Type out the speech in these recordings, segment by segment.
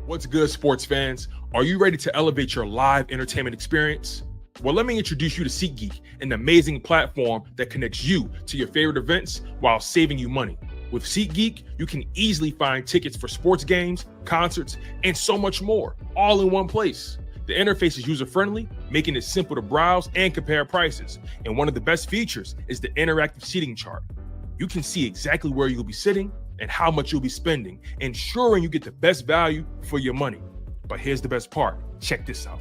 What's good, sports fans? Are you ready to elevate your live entertainment experience? Well, let me introduce you to SeatGeek, an amazing platform that connects you to your favorite events while saving you money. With SeatGeek, you can easily find tickets for sports games, concerts, and so much more, all in one place. The interface is user-friendly, making it simple to browse and compare prices. And one of the best features is the interactive seating chart. You can see exactly where you'll be sitting and how much you'll be spending, ensuring you get the best value for your money. But here's the best part. Check this out.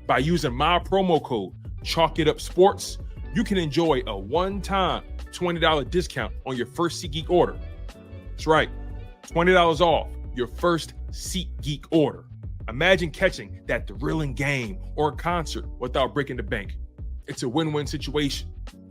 By using my promo code, ChalkItUpSports, you can enjoy a one-time $20 discount on your first SeatGeek order. That's right, $20 off your first SeatGeek order. Imagine catching that thrilling game or concert without breaking the bank. It's a win-win situation.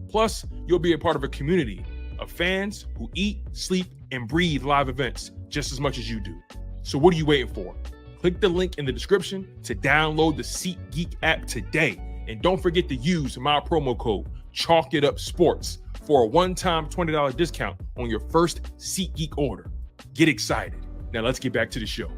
Plus, you'll be a part of a community of fans who eat, sleep, and breathe live events just as much as you do. So what are you waiting for? Click the link in the description to download the SeatGeek app today. And don't forget to use my promo code ChalkItUpSports for a one-time $20 discount on your first SeatGeek order. Get excited. Now let's get back to the show.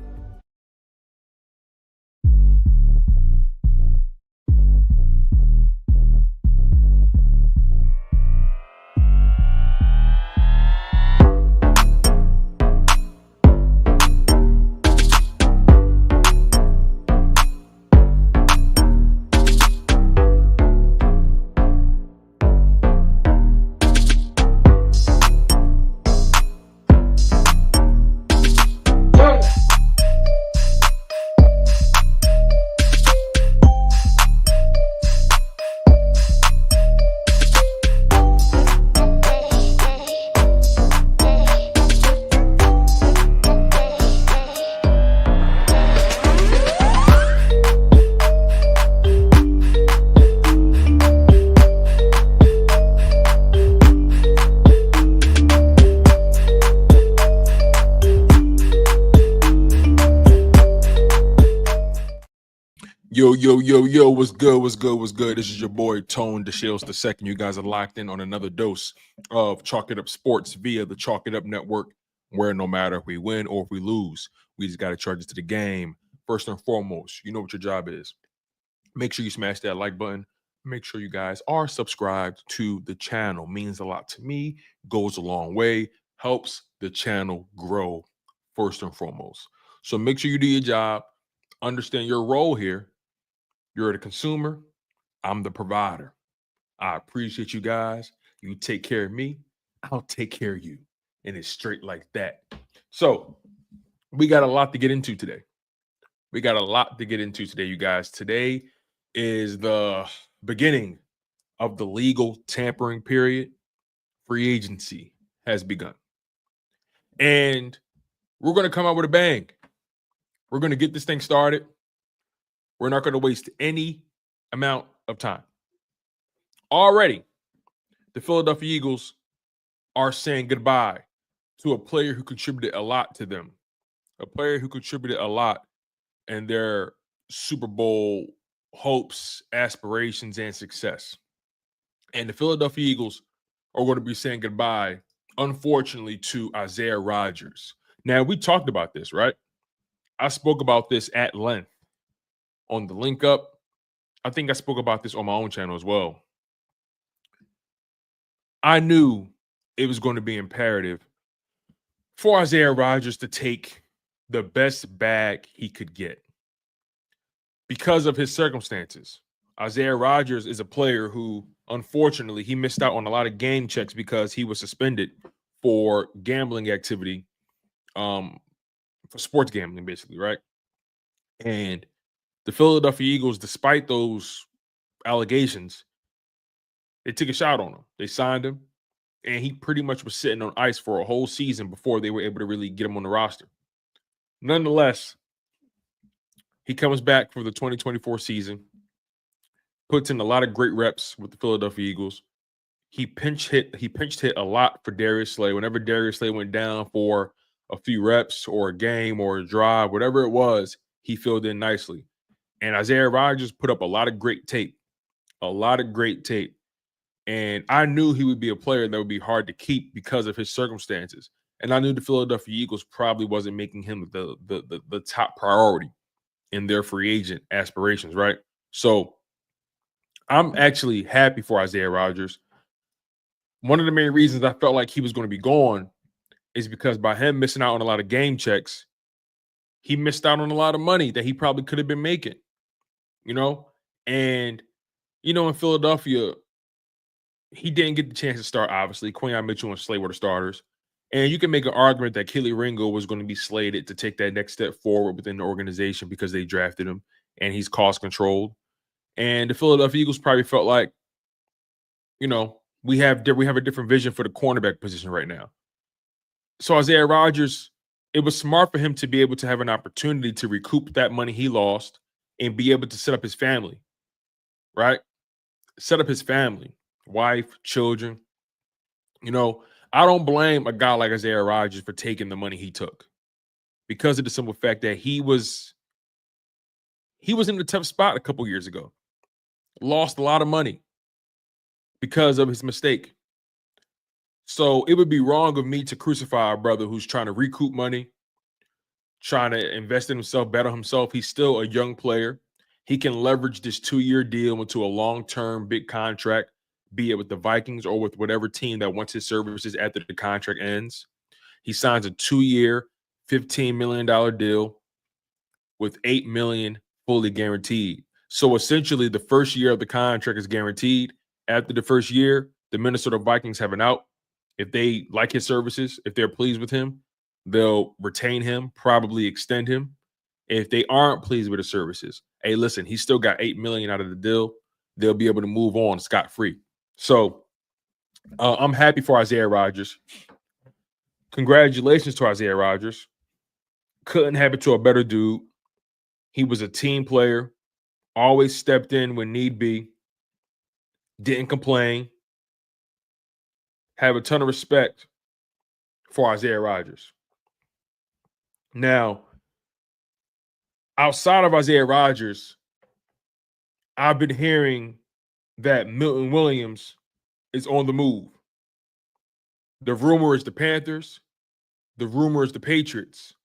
Yo, what's good? This is your boy, Tone DeShields II. You guys are locked in on another dose of Chalk It Up Sports via the Chalk It Up Network, where no matter if we win or if we lose, we just got to charge it to the game. First and foremost, you know what your job is. Make sure you smash that like button. Make sure you guys are subscribed to the channel. Means a lot to me, goes a long way, helps the channel grow first and foremost. So make sure you do your job, understand your role here. You're the consumer. I'm the provider. I appreciate you guys. You take care of me. I'll take care of you. And it's straight like that. So we got a lot to get into today. You guys. Today is the beginning of the legal tampering period. Free agency has begun. And we're going to come out with a bang. We're going to get this thing started. We're not going to waste any amount of time. Already, the Philadelphia Eagles are saying goodbye to a player who contributed a lot to them, a player who contributed a lot in their Super Bowl hopes, aspirations, and success. And the Philadelphia Eagles are going to be saying goodbye, unfortunately, to Isaiah Rodgers. Now, we talked about this, right? I spoke about this at length on the link up. I think I spoke about this on my own channel as well. I knew it was going to be imperative for Isaiah Rodgers to take the best bag he could get because of his circumstances. Isaiah Rodgers is a player who, unfortunately, he missed out on a lot of game checks because he was suspended for gambling activity, for sports gambling, basically, right? And the Philadelphia Eagles, despite those allegations, they took a shot on him. They signed him, and he pretty much was sitting on ice for a whole season before they were able to really get him on the roster. Nonetheless, he comes back for the 2024 season, puts in a lot of great reps with the Philadelphia Eagles. He pinch hit a lot for Darius Slay. Whenever Darius Slay went down for a few reps or a game or a drive, whatever it was, he filled in nicely. And Isaiah Rodgers put up a lot of great tape. And I knew he would be a player that would be hard to keep because of his circumstances. And I knew the Philadelphia Eagles probably wasn't making him the top priority in their free agent aspirations, right? So I'm actually happy for Isaiah Rodgers. One of the main reasons I felt like he was going to be gone is because by him missing out on a lot of game checks, he missed out on a lot of money that he probably could have been making, you know? And, in Philadelphia, he didn't get the chance to start, obviously. Quinyon Mitchell and Slay were the starters. And you can make an argument that Kelly Ringo was going to be slated to take that next step forward within the organization because they drafted him and he's cost controlled. And the Philadelphia Eagles probably felt like, we have a different vision for the cornerback position right now. So Isaiah Rodgers, it was smart for him to be able to have an opportunity to recoup that money he lost and be able to set up his family, right? Set up his family, wife, children. I don't blame a guy like Isaiah Rodgers for taking the money he took because of the simple fact that he was in a tough spot a couple years ago. Lost a lot of money because of his mistake. So it would be wrong of me to crucify a brother who's trying to recoup money, trying to invest in himself, better himself. He's still a young player. He can leverage this 2-year deal into a long-term big contract, be it with the Vikings or with whatever team that wants his services after the contract ends. He signs a 2-year, $15 million deal with $8 million fully guaranteed. So essentially, the first year of the contract is guaranteed. After the first year, the Minnesota Vikings have an out. If they like his services, if they're pleased with him, they'll retain him, probably extend him. If they aren't pleased with his services, hey, listen, he still got $8 million out of the deal. They'll be able to move on scot-free. So I'm happy for Isaiah Rodgers. Congratulations to Isaiah Rodgers. Couldn't have it to a better dude. He was a team player, always stepped in when need be, didn't complain. Have a ton of respect for Isaiah Rodgers. Now, outside of Isaiah Rodgers, I've been hearing that Milton Williams is on the move. The rumor is the Panthers. The rumor is the Patriots.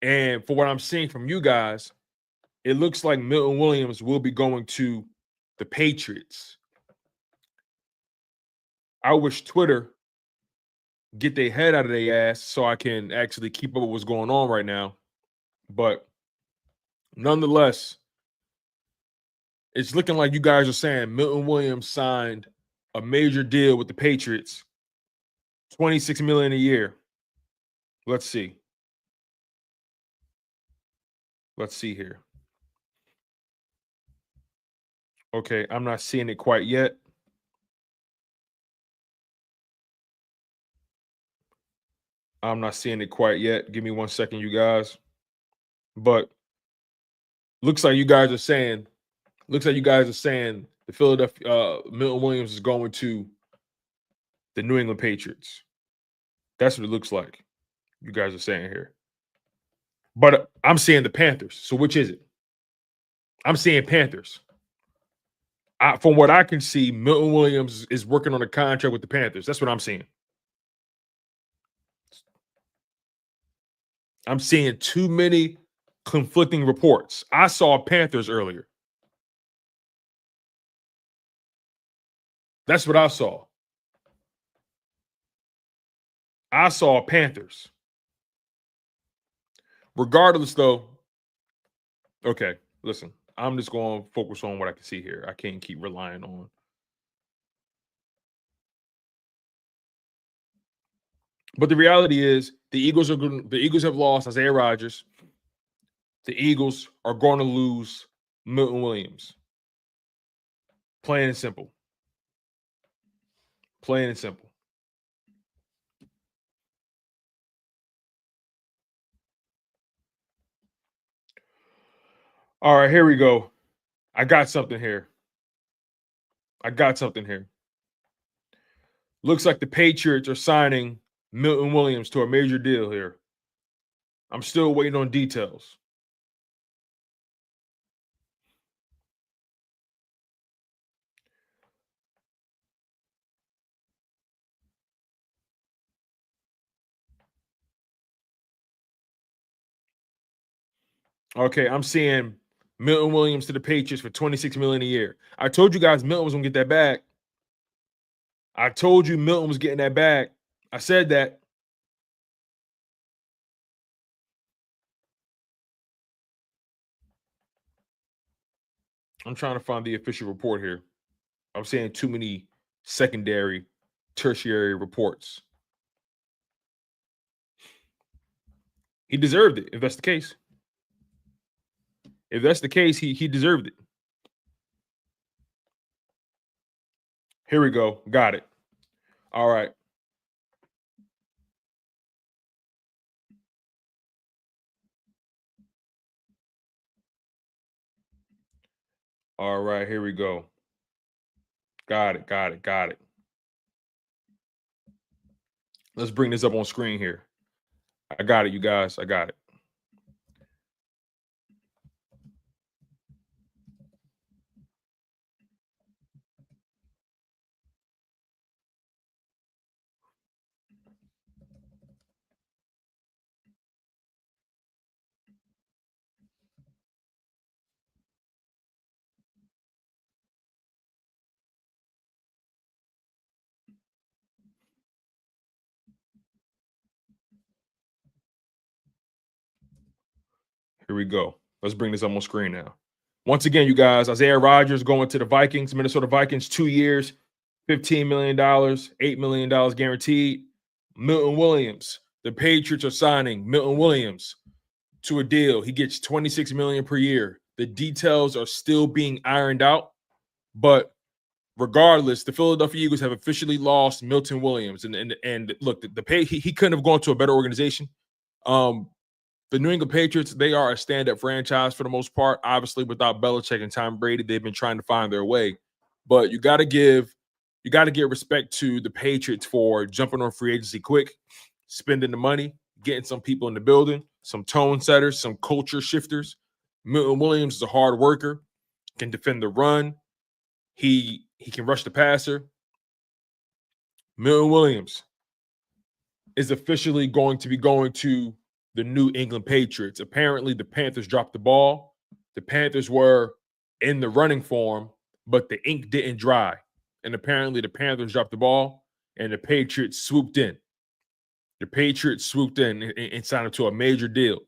And for what I'm seeing from you guys, it looks like Milton Williams will be going to the Patriots. I wish Twitter get their head out of their ass so I can actually keep up with what's going on right now. But nonetheless, it's looking like you guys are saying Milton Williams signed a major deal with the Patriots, $26 million a year. Let's see. Let's see here. Okay, I'm not seeing it quite yet. I'm not seeing it quite yet. Give me 1 second, you guys. But looks like you guys are saying the Philadelphia Milton Williams is going to the New England Patriots. That's what it looks like. You guys are saying here. But I'm seeing the Panthers. So which is it? I'm seeing Panthers. From what I can see, Milton Williams is working on a contract with the Panthers. That's what I'm seeing. I'm seeing too many conflicting reports. I saw Panthers earlier. That's what I saw. I saw Panthers. Regardless, though, okay, listen, I'm just going to focus on what I can see here. I can't keep relying on. But the reality is the Eagles have lost Isaiah Rodgers. The Eagles are going to lose Milton Williams. Plain and simple. Plain and simple. All right, here we go. I got something here. Looks like the Patriots are signing Milton Williams to a major deal here. I'm still waiting on details. Okay, I'm seeing Milton Williams to the Patriots for $26 million a year. I told you guys Milton was gonna get that bag. I told you Milton was getting that bag. I said that. I'm trying to find the official report here. I'm seeing too many secondary, tertiary reports. He deserved it, if that's the case. If that's the case, he deserved it. Here we go. Got it. All right. All right, here we go. Got it, got it, got it. Let's bring this up on screen here. I got it, you guys. I got it. Here we go. Let's bring this up on screen now. Once again, you guys, Isaiah Rodgers going to the Vikings, Minnesota Vikings, 2 years, $15 million, $8 million guaranteed. Milton Williams, the Patriots are signing Milton Williams to a deal. He gets $26 million per year. The details are still being ironed out, but regardless, the Philadelphia Eagles have officially lost Milton Williams. And look, the pay he couldn't have gone to a better organization. The New England Patriots, they are a stand-up franchise for the most part. Obviously, without Belichick and Tom Brady, they've been trying to find their way. But you got to give respect to the Patriots for jumping on free agency quick, spending the money, getting some people in the building, some tone setters, some culture shifters. Milton Williams is a hard worker, can defend the run. He can rush the passer. Milton Williams is officially going to be going to the New England Patriots. Apparently, the Panthers dropped the ball. The Panthers were in the running for him, but the ink didn't dry. And apparently, the Panthers dropped the ball, and the Patriots swooped in. The Patriots swooped in and signed him to a major deal.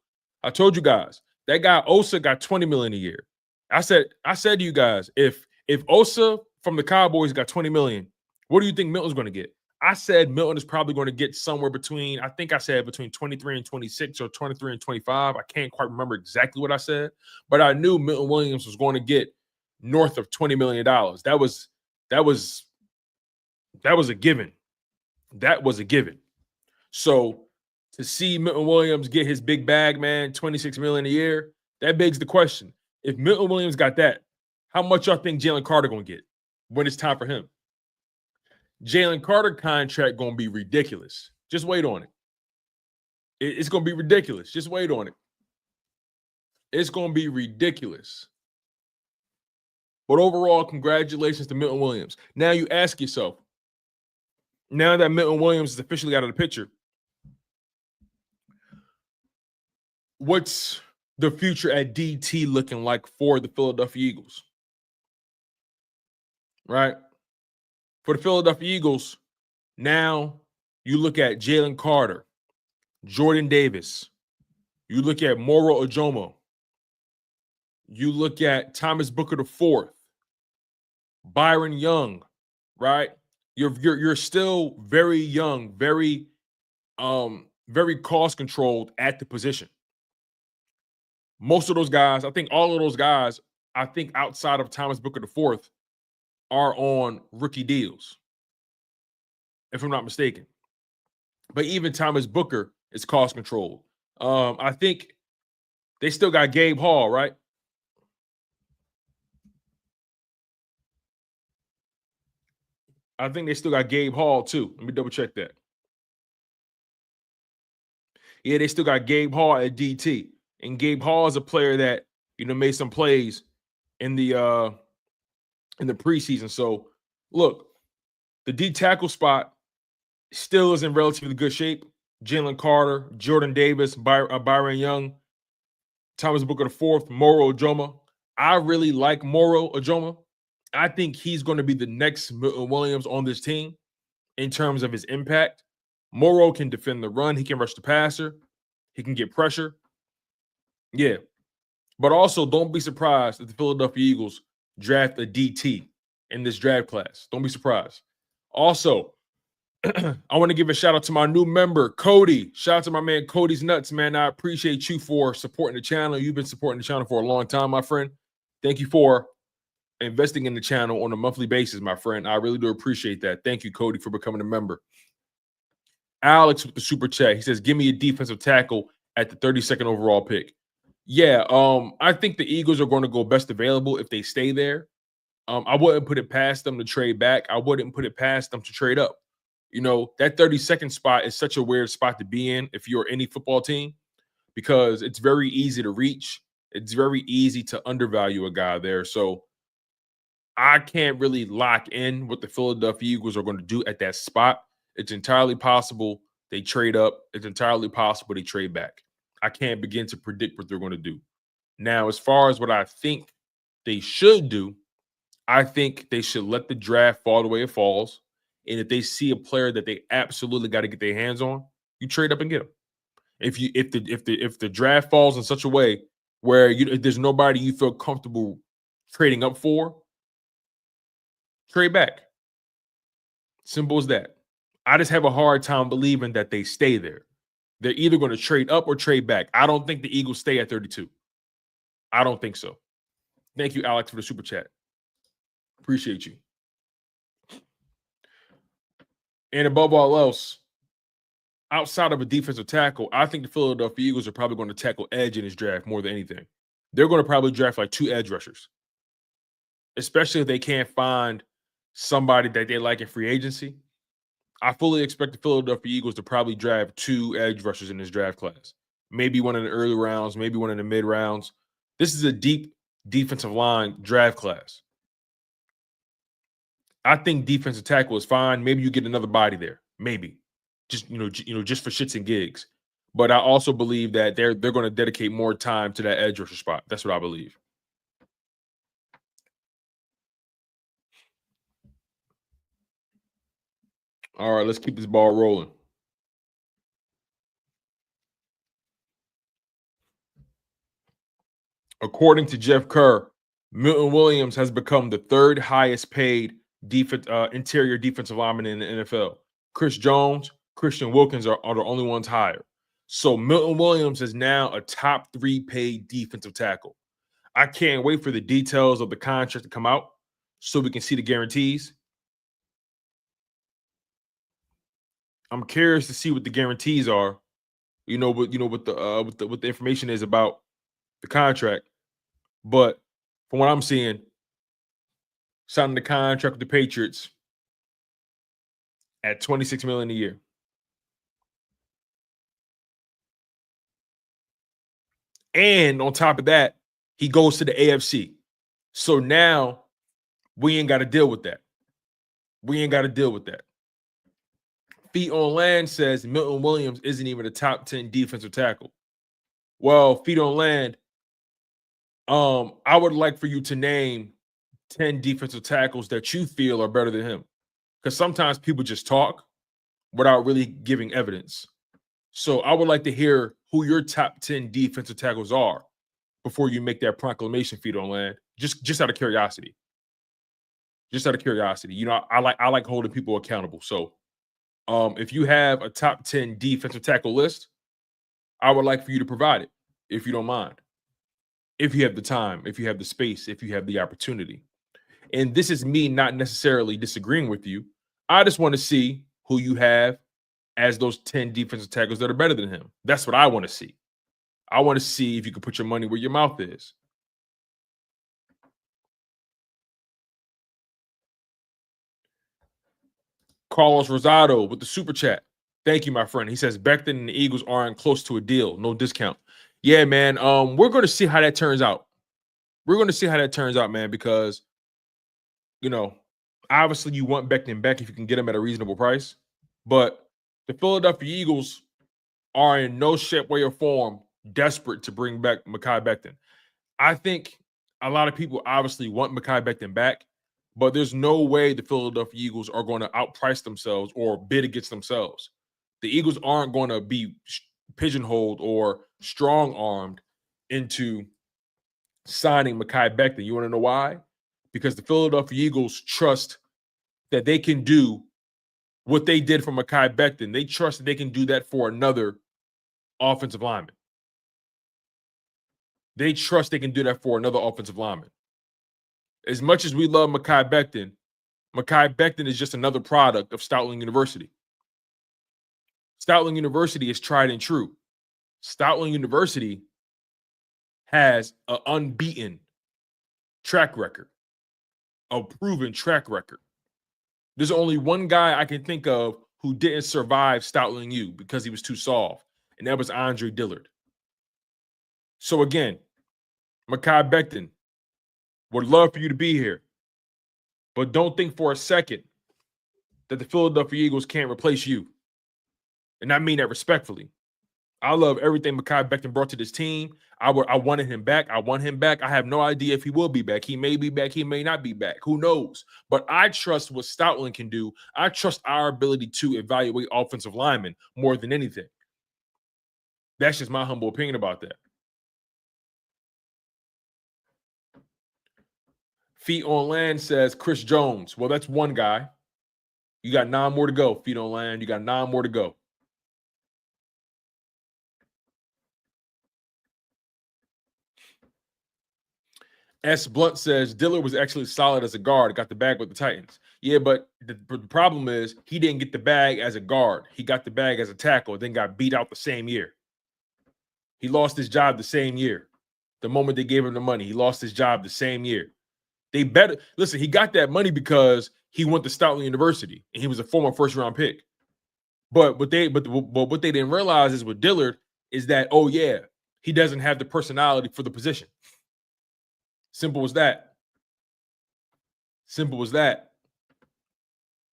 I told you guys, that guy Osa got $20 million a year. I said to you guys, if Osa from the Cowboys got $20 million, what do you think Milton's going to get? I said Milton is probably going to get somewhere between, I think I said between 23 and 26 or 23 and 25. I can't quite remember exactly what I said, but I knew Milton Williams was going to get north of $20 million. That was a given. That was a given. So to see Milton Williams get his big bag, man, $26 million a year, that begs the question. If Milton Williams got that, how much y'all think Jalen Carter going to get when it's time for him? Jalen Carter contract going to be ridiculous. Just wait on it. It's going to be ridiculous. Just wait on it. It's going to be ridiculous. But overall, congratulations to Milton Williams. Now you ask yourself, now that Milton Williams is officially out of the picture, what's the future at DT looking like for the Philadelphia Eagles? Right? For the Philadelphia Eagles, now you look at Jalen Carter, Jordan Davis, you look at Moro Ojomo, you look at Thomas Booker IV, Byron Young, right? You're still very young, very cost controlled at the position. Most of those guys, I think all of those guys, I think outside of Thomas Booker IV, are on rookie deals, if I'm not mistaken. But even Thomas Booker is cost controlled. I think they still got Gabe Hall, right? I think they still got Gabe Hall too. Let me double check that. Yeah, they still got Gabe Hall at DT. And Gabe Hall is a player that, made some plays in the preseason. So, look, the D tackle spot still is in relatively good shape. Jalen Carter, Jordan Davis, Byron Young, Thomas Booker IV, Moro Ojoma. I really like Moro Ojoma. I think he's going to be the next Milton Williams on this team in terms of his impact. Moro can defend the run. He can rush the passer. He can get pressure. Yeah. But also, don't be surprised if the Philadelphia Eagles draft a DT in this draft class. Don't be surprised. Also, I want to give a shout out to my new member, Cody. Shout out to my man, Cody's Nuts, man. I appreciate you for supporting the channel. You've been supporting the channel for a long time, my friend. Thank you for investing in the channel on a monthly basis, my friend. I really do appreciate that. Thank you, Cody, for becoming a member. Alex with the super chat. He says, give me a defensive tackle at the 32nd overall pick. Yeah, I think the Eagles are going to go best available if they stay there. I wouldn't put it past them to trade back. I wouldn't put it past them to trade up. You know, that 32nd spot is such a weird spot to be in if you're any football team because it's very easy to reach. It's very easy to undervalue a guy there. So I can't really lock in what the Philadelphia Eagles are going to do at that spot. It's entirely possible they trade up. It's entirely possible they trade back. I can't begin to predict what they're going to do. Now, as far as what I think they should do, I think they should let the draft fall the way it falls. And if they see a player that they absolutely got to get their hands on, you trade up and get them. If the draft falls in such a way where if there's nobody you feel comfortable trading up for, trade back. Simple as that. I just have a hard time believing that they stay there. They're either going to trade up or trade back. I don't think the Eagles stay at 32. I don't think so. Thank you, Alex, for the super chat. Appreciate you. And above all else, outside of a defensive tackle, I think the Philadelphia Eagles are probably going to tackle edge in this draft more than anything. They're going to probably draft like 2 edge rushers, especially if they can't find somebody that they like in free agency. I fully expect the Philadelphia Eagles to probably draft 2 edge rushers in this draft class. Maybe one in the early rounds, maybe one in the mid rounds. This is a deep defensive line draft class. I think defensive tackle is fine. Maybe you get another body there. Maybe. Just just for shits and gigs. But I also believe that they're going to dedicate more time to that edge rusher spot. That's what I believe. All right, let's keep this ball rolling. According to Jeff Kerr, Milton Williams has become the 3rd highest paid interior defensive lineman in the NFL. Chris Jones, Christian Wilkins are the only ones higher. So Milton Williams is now a top 3 paid defensive tackle. I can't wait for the details of the contract to come out so we can see the guarantees. I'm curious to see what the guarantees are. What the information is about the contract. But from what I'm seeing, signing the contract with the Patriots at $26 million a year. And on top of that, he goes to the AFC. So now we ain't got to deal with that. Feet on Land says Milton Williams isn't even a top 10 defensive tackle. Well, Feet on Land, I would like for you to name 10 defensive tackles that you feel are better than him. Because sometimes people just talk without really giving evidence. So I would like to hear who your top 10 defensive tackles are before you make that proclamation, Feet on Land. Just out of curiosity. I like holding people accountable. So if you have a top 10 defensive tackle list, I would like for you to provide it, if you don't mind. If you have the time, if you have the space, if you have the opportunity. And this is me not necessarily disagreeing with you. I just want to see who you have as those 10 defensive tackles that are better than him. That's what I want to see. I want to see if you can put your money where your mouth is. Carlos Rosado with the super chat. Thank you, my friend. He says Becton and the Eagles aren't close to a deal. No discount. Yeah, man. We're going to see how that turns out. Man, because, obviously you want Becton back if you can get him at a reasonable price. But the Philadelphia Eagles are in no shape, way, or form desperate to bring back Mekhi Becton. I think a lot of people obviously want Mekhi Becton back, but there's no way the Philadelphia Eagles are going to outprice themselves or bid against themselves. The Eagles aren't going to be pigeonholed or strong-armed into signing Mekhi Becton. You want to know why? Because the Philadelphia Eagles trust that they can do what they did for Mekhi Becton. They trust that they can do that for another offensive lineman. They trust they can do that for another offensive lineman. As much as we love Mekhi Becton is just another product of Stoutland University. Stoutland University is tried and true. Stoutland University has an unbeaten track record, a proven track record. There's only one guy I can think of who didn't survive Stoutland U because he was too soft, and that was Andre Dillard. So again, Mekhi Becton, would love for you to be here, but don't think for a second that the Philadelphia Eagles can't replace you. And I mean that respectfully. I love everything Mekhi Becton brought to this team. I wanted him back. I want him back. I have no idea if he will be back. He may be back. He may not be back. Who knows? But I trust what Stoutland can do. I trust our ability to evaluate offensive linemen more than anything. That's just my humble opinion about that. Feet on Land says Chris Jones. Well, that's one guy. You got 9 more to go, Feet on Land. You got 9 more to go. S. Blunt says Dillard was actually solid as a guard. Got the bag with the Titans. Yeah, but the problem is he didn't get the bag as a guard. He got the bag as a tackle, then got beat out the same year. He lost his job the same year. The moment they gave him the money, he lost his job the same year. They better listen. He got that money because he went to Stoutland University and he was a former first-round pick. But what they didn't realize is with Dillard is that, oh yeah, he doesn't have the personality for the position. Simple as that. Simple as that.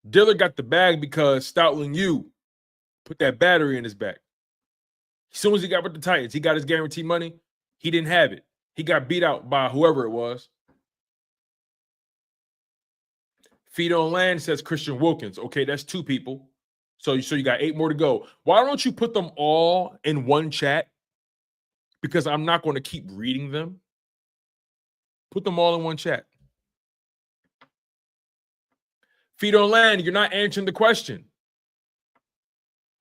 Dillard got the bag because Stoutland U put that battery in his back. As soon as he got with the Titans, he got his guaranteed money. He didn't have it. He got beat out by whoever it was. Feet on Land says Christian Wilkins. Okay, that's 2 people. So you got 8 more to go. Why don't you put them all in one chat? Because I'm not going to keep reading them. Put them all in one chat. Feet on Land, you're not answering the question.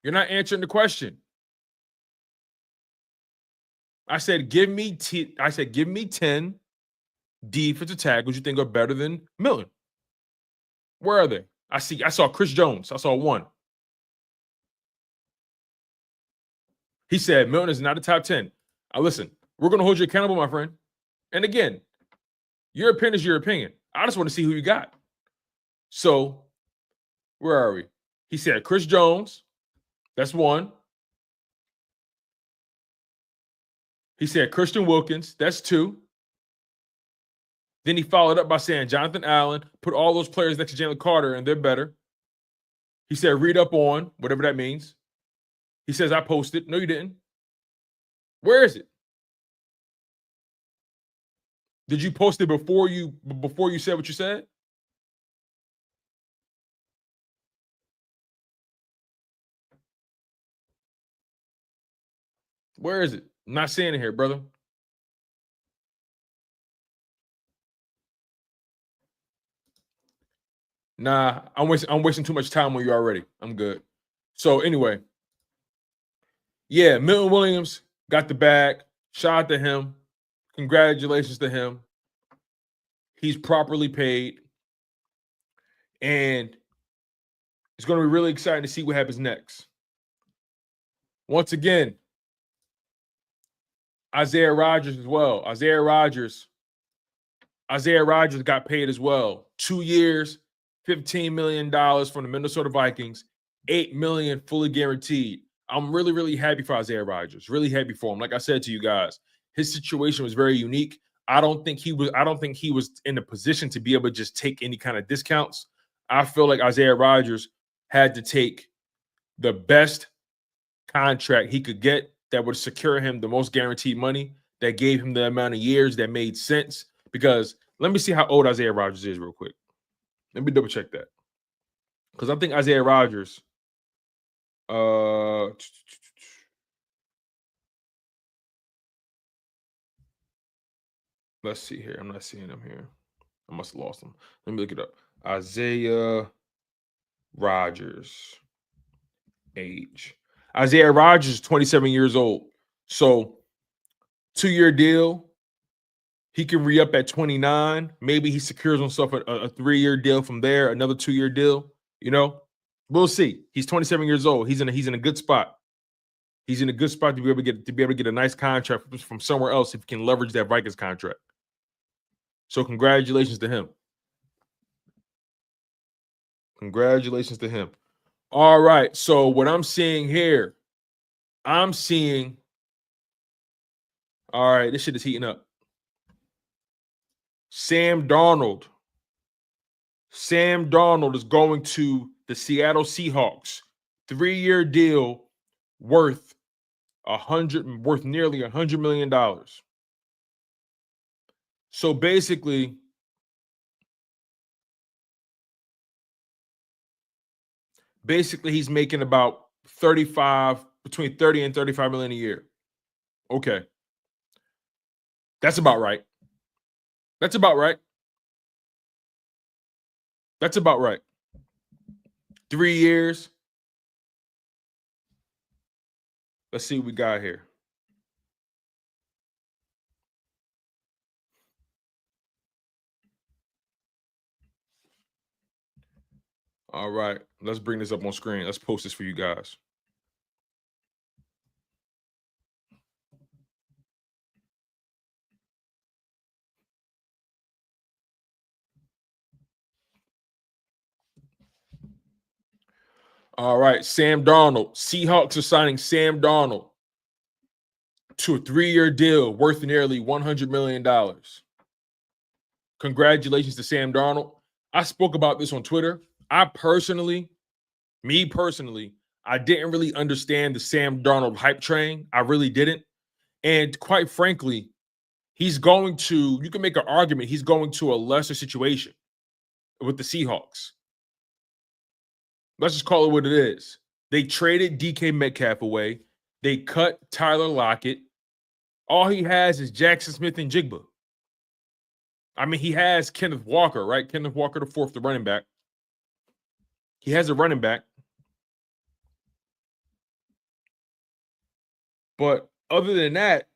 You're not answering the question. I said, give me 10 defensive tackles you think are better than Milton. Where are they? I saw Chris Jones. I saw 1. He said Milton is not a top 10. Listen, we're going to hold you accountable, my friend. And again, your opinion is your opinion. I just want to see who you got. So, where are we? He said Chris Jones. That's 1. He said Christian Wilkins. That's 2. Then he followed up by saying Jonathan Allen, put all those players next to Jalen Carter, and they're better. He said read up on, whatever that means. He says I posted. No, you didn't. Where is it? Did you post it before you said what you said? Where is it? I'm not seeing it here, brother. Nah, I'm wasting too much time on you already. I'm good. So anyway, yeah, Milton Williams got the bag. Shout out to him. Congratulations to him. He's properly paid. And it's going to be really exciting to see what happens next. Once again, Isaiah Rodgers as well. Isaiah Rodgers got paid as well. 2 years, $15 million from the Minnesota Vikings, $8 million fully guaranteed. I'm really, really happy for Isaiah Rodgers. Really happy for him. Like I said to you guys, his situation was very unique. I don't think he was in a position to be able to just take any kind of discounts. I feel like Isaiah Rodgers had to take the best contract he could get that would secure him the most guaranteed money, that gave him the amount of years that made sense. Because let me see how old Isaiah Rodgers is real quick. Let me double check that. Because I think Isaiah Rodgers, let's see here. I'm not seeing him here. I must have lost him. Let me look it up. Isaiah Rodgers age. Isaiah Rodgers is 27 years old. So 2-year deal. He can re-up at 29. Maybe he secures himself a 3-year deal from there, another 2-year deal. You know, we'll see. He's 27 years old. He's in a good spot. He's in a good spot to be able to get a nice contract from somewhere else if he can leverage that Vikings contract. So congratulations to him. Congratulations to him. All right. So what I'm seeing here, all right, this shit is heating up. Sam Darnold is going to the Seattle Seahawks. 3-year deal worth nearly $100 million. So basically, he's making about between 30 and 35 million a year. Okay. That's about right. That's about right. 3 years. Let's see what we got here. All right. Let's bring this up on screen. Let's post this for you guys. All right, Sam Darnold. Seahawks are signing Sam Darnold to a 3-year deal worth nearly $100 million. Congratulations to Sam Darnold. I spoke about this on Twitter. I personally, I didn't really understand the Sam Darnold hype train. I really didn't. And quite frankly, you can make an argument, he's going to a lesser situation with the Seahawks. Let's just call it what it is. They traded DK Metcalf away. They cut Tyler Lockett. All he has is Jackson Smith and Jigba. I mean, he has Kenneth Walker, right? Kenneth Walker, the fourth, the running back. He has a running back. But other than that,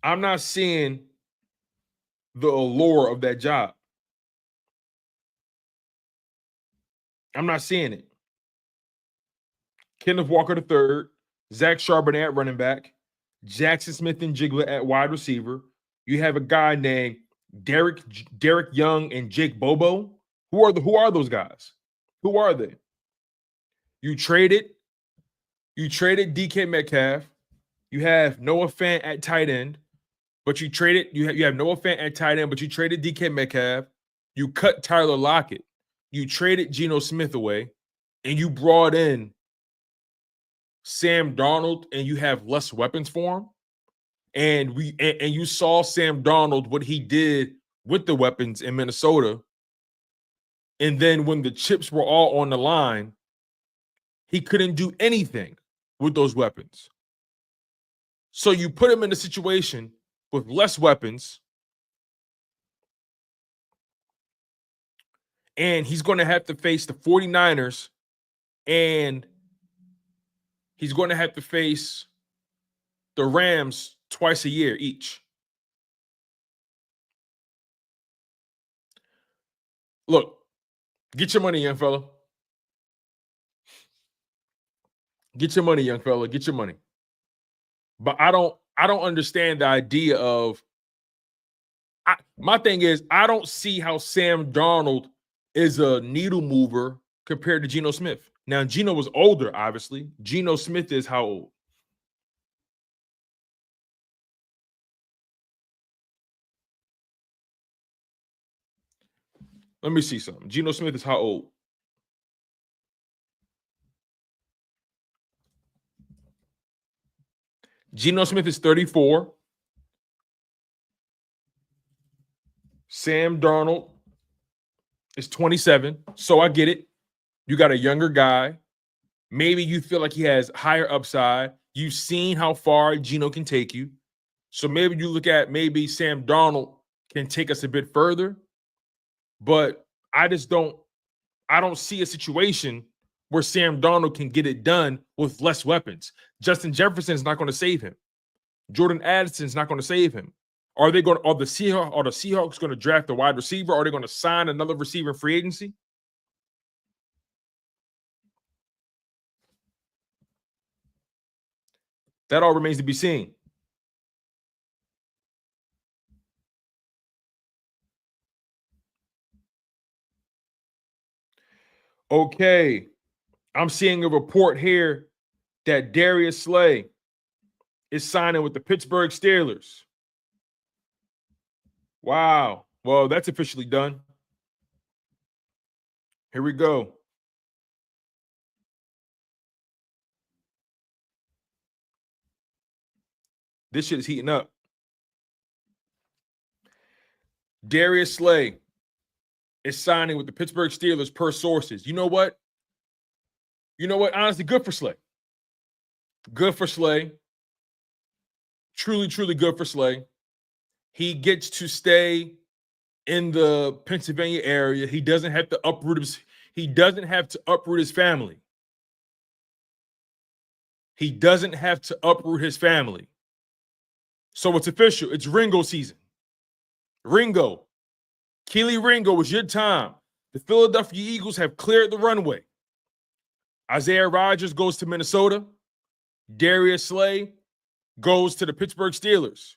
I'm not seeing the allure of that job. I'm not seeing it. Kenneth Walker the third, Zach Charbonnet at running back, Jackson Smith and Jigba at wide receiver. You have a guy named Derek Young and Jake Bobo. Who are those guys? Who are they? You traded DK Metcalf. You have Noah Fant at tight end, but you have Noah Fant at tight end, but you traded DK Metcalf. You cut Tyler Lockett. You traded Geno Smith away, and you brought in Sam Darnold, and you have less weapons for him. And you saw Sam Darnold, what he did with the weapons in Minnesota. And then when the chips were all on the line, he couldn't do anything with those weapons. So you put him in a situation with less weapons, and he's going to have to face the 49ers, and he's going to have to face the Rams twice a year each. Look, get your money, young fella. Get your money, young fella. Get your money. But I don't understand the idea of my thing is, I don't see how Sam Darnold is a needle mover compared to Geno Smith. Now, Geno was older, obviously. Geno Smith is how old? Let me see something. Geno Smith is how old? Geno Smith is 34. Sam Darnold is 27. So I get it. You got a younger guy. Maybe you feel like he has higher upside. You've seen how far Geno can take you. So maybe you look at maybe Sam Darnold can take us a bit further. But I don't see a situation where Sam Darnold can get it done with less weapons. Justin Jefferson is not going to save him. Jordan Addison is not going to save him. Are the Seahawks going to draft a wide receiver? Are they going to sign another receiver in free agency? That all remains to be seen. Okay. I'm seeing a report here that Darius Slay is signing with the Pittsburgh Steelers. Wow. Well, that's officially done. Here we go. This shit is heating up. Darius Slay is signing with the Pittsburgh Steelers per sources. You know what? Honestly, good for Slay. Good for Slay. Truly, truly good for Slay. He gets to stay in the Pennsylvania area. He doesn't have to uproot his family. He doesn't have to uproot his family. So it's official. It's Ringo season. Ringo. Keely Ringo, it's your time. The Philadelphia Eagles have cleared the runway. Isaiah Rodgers goes to Minnesota. Darius Slay goes to the Pittsburgh Steelers.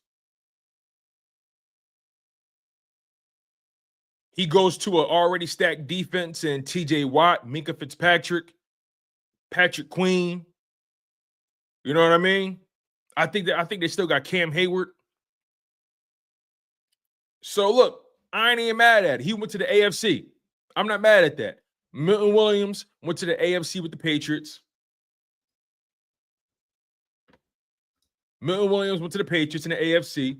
He goes to an already stacked defense in TJ Watt, Minkah Fitzpatrick, Patrick Queen. You know what I mean? I think they still got Cam Hayward. So look, I ain't even mad at it. He went to the AFC. I'm not mad at that. Milton Williams went to the AFC with the Patriots. Milton Williams went to the Patriots in the AFC.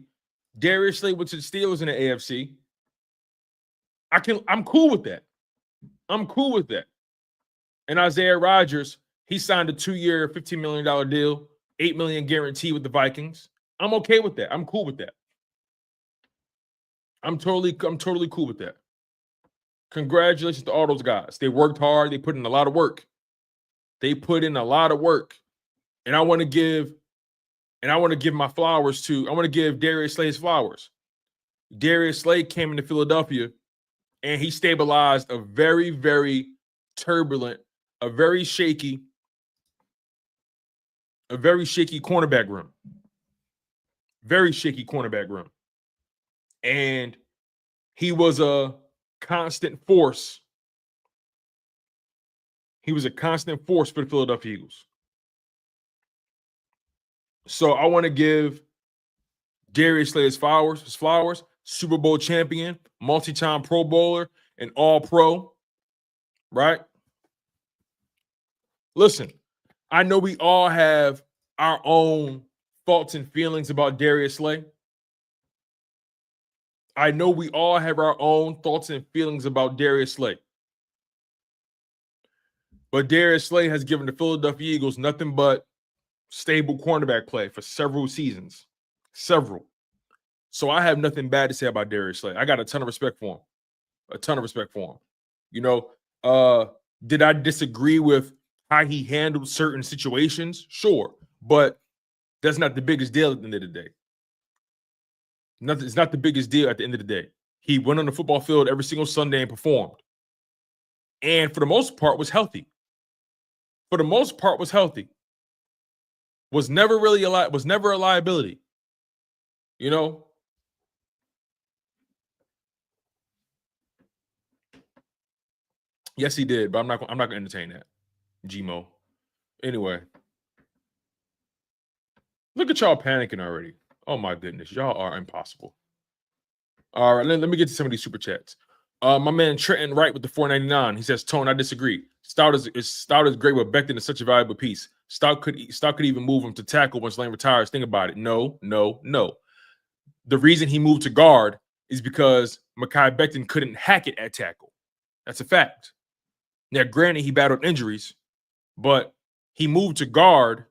Darius Slay went to the Steelers in the AFC. I'm cool with that. I'm cool with that. And Isaiah Rodgers, he signed a 2-year, $15 million deal, $8 million guarantee with the Vikings. I'm okay with that. I'm cool with that. I'm totally cool with that. Congratulations to all those guys. They worked hard. They put in a lot of work. And I want to give my flowers to, I want to give Darius Slay his flowers. Darius Slay came into Philadelphia and he stabilized a very, very turbulent, a very shaky cornerback room. Very shaky cornerback room. And he was a constant force. He was a constant force for the Philadelphia Eagles. So I want to give Darius Slay his flowers, Super Bowl champion, multi-time Pro Bowler, and All-Pro, right? Listen, I know we all have our own thoughts and feelings about Darius Slay. But Darius Slay has given the Philadelphia Eagles nothing but stable cornerback play for several seasons. Several. So I have nothing bad to say about Darius Slay. I got a ton of respect for him. You know, did I disagree with how he handled certain situations? Sure. But that's not the biggest deal at the end of the day. It's not the biggest deal at the end of the day. He went on the football field every single Sunday and performed. And for the most part was healthy. Was never a liability. You know? Yes, he did, but I'm not going to entertain that. Gmo. Anyway. Look at y'all panicking already. Oh my goodness, y'all are impossible. All right, let me get to some of these super chats. My man Trenton Wright with the $4.99. He says, Tone, I disagree. Stout is great, but Becton is such a valuable piece. Stock could even move him to tackle once Lane retires. Think about it. No. The reason he moved to guard is because Mekhi Becton couldn't hack it at tackle. That's a fact. Now, granted, he battled injuries, but he moved to guard,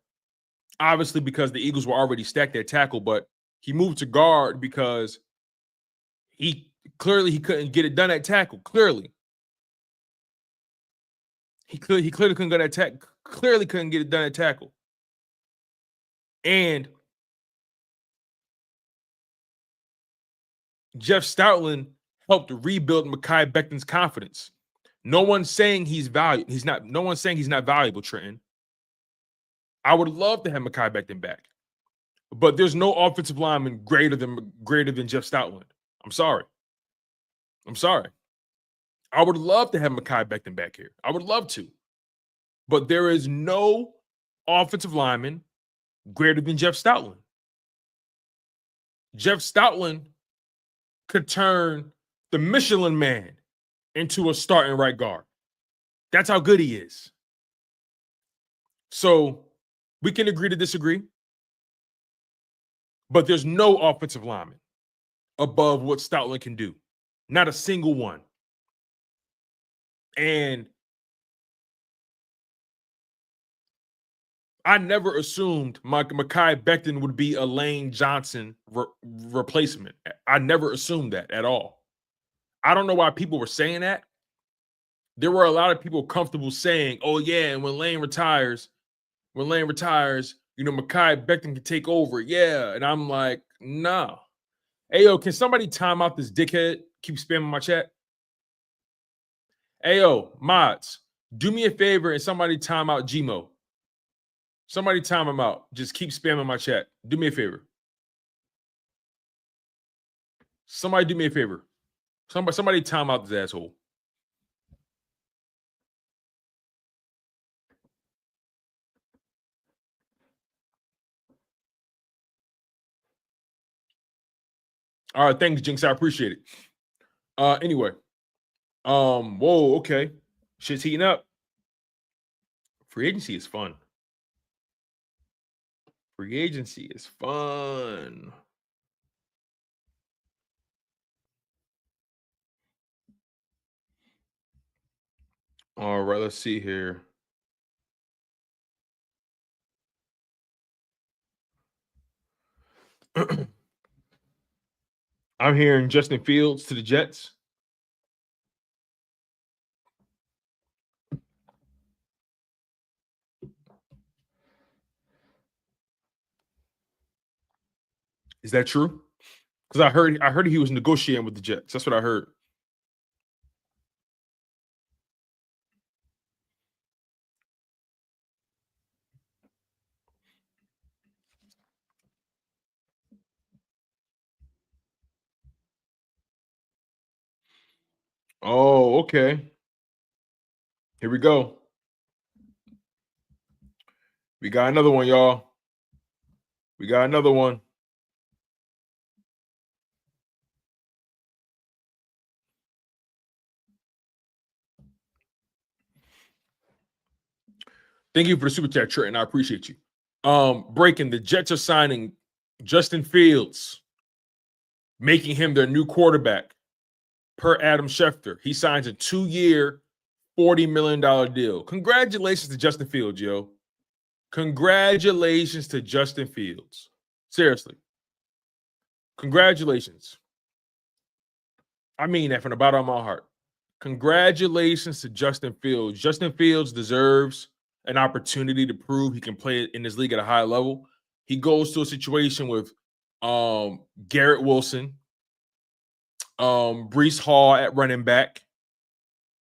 obviously because the Eagles were already stacked at tackle, but he moved to guard because he couldn't get it done at tackle. Clearly. He clearly couldn't get at tackle. Clearly couldn't get it done at tackle. And Jeff Stoutland helped rebuild Mekhi Becton's confidence. No one's saying he's valuable. No one's saying he's not valuable, Trenton. I would love to have Mekhi Becton back, but there's no offensive lineman greater than Jeff Stoutland. I'm sorry. I would love to have Mekhi Becton back here. I would love to, but there is no offensive lineman greater than Jeff Stoutland. Jeff Stoutland could turn the Michelin Man into a starting right guard. That's how good he is. So we can agree to disagree, but there's no offensive lineman above what Stoutland can do. Not a single one. And I never assumed Mekhi Becton would be a Lane Johnson replacement. I never assumed that at all. I don't know why people were saying that. There were a lot of people comfortable saying, oh, yeah, and when Lane retires, Mekhi Becton can take over. Yeah. And I'm like, nah. Hey, yo, can somebody time out this dickhead? Keep spamming my chat. Hey, yo, mods, do me a favor and somebody time out Gmo. Somebody time him out. Just keep spamming my chat. Do me a favor. Somebody do me a favor. Somebody time out this asshole. All right, thanks, Jinx. I appreciate it. Anyway. Whoa, okay. Shit's heating up. Free agency is fun. Free agency is fun. All right, let's see here. I'm hearing Justin Fields to the Jets. Is that true? Because I heard he was negotiating with the Jets. That's what I heard. Oh, okay. Here we go. We got another one, y'all. We got another one. Thank you for the super chat, Trent. I appreciate you. Breaking, the Jets are signing Justin Fields, making him their new quarterback, per Adam Schefter. He signs a 2-year, $40 million deal. Congratulations to Justin Fields, yo. Congratulations to Justin Fields. Seriously. Congratulations. I mean that from the bottom of my heart. Congratulations to Justin Fields. Justin Fields deserves an opportunity to prove he can play in this league at a high level. He goes to a situation with Garrett Wilson, Breece Hall at running back.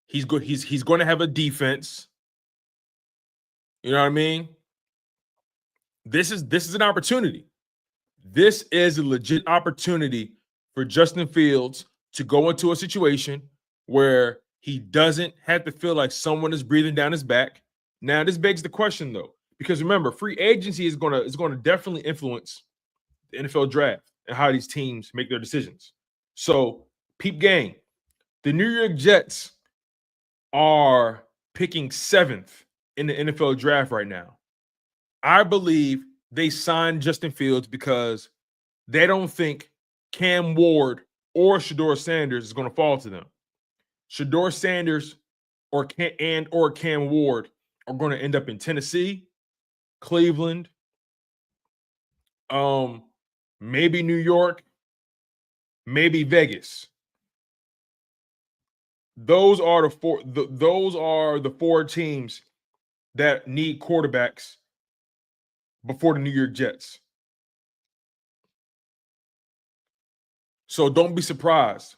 He's good. He's going to have a defense. You know what I mean? This is an opportunity. This is a legit opportunity for Justin Fields to go into a situation where he doesn't have to feel like someone is breathing down his back. Now, this begs the question, though, because remember, free agency is going to definitely influence the NFL draft and how these teams make their decisions. So, peep game. The New York Jets are picking 7th in the NFL draft right now. I believe they signed Justin Fields because they don't think Cam Ward or Shedeur Sanders is going to fall to them. Shedeur Sanders or Cam Ward are going to end up in Tennessee, Cleveland, maybe New York, maybe Vegas. Those are the four teams that need quarterbacks before the New York Jets. So don't be surprised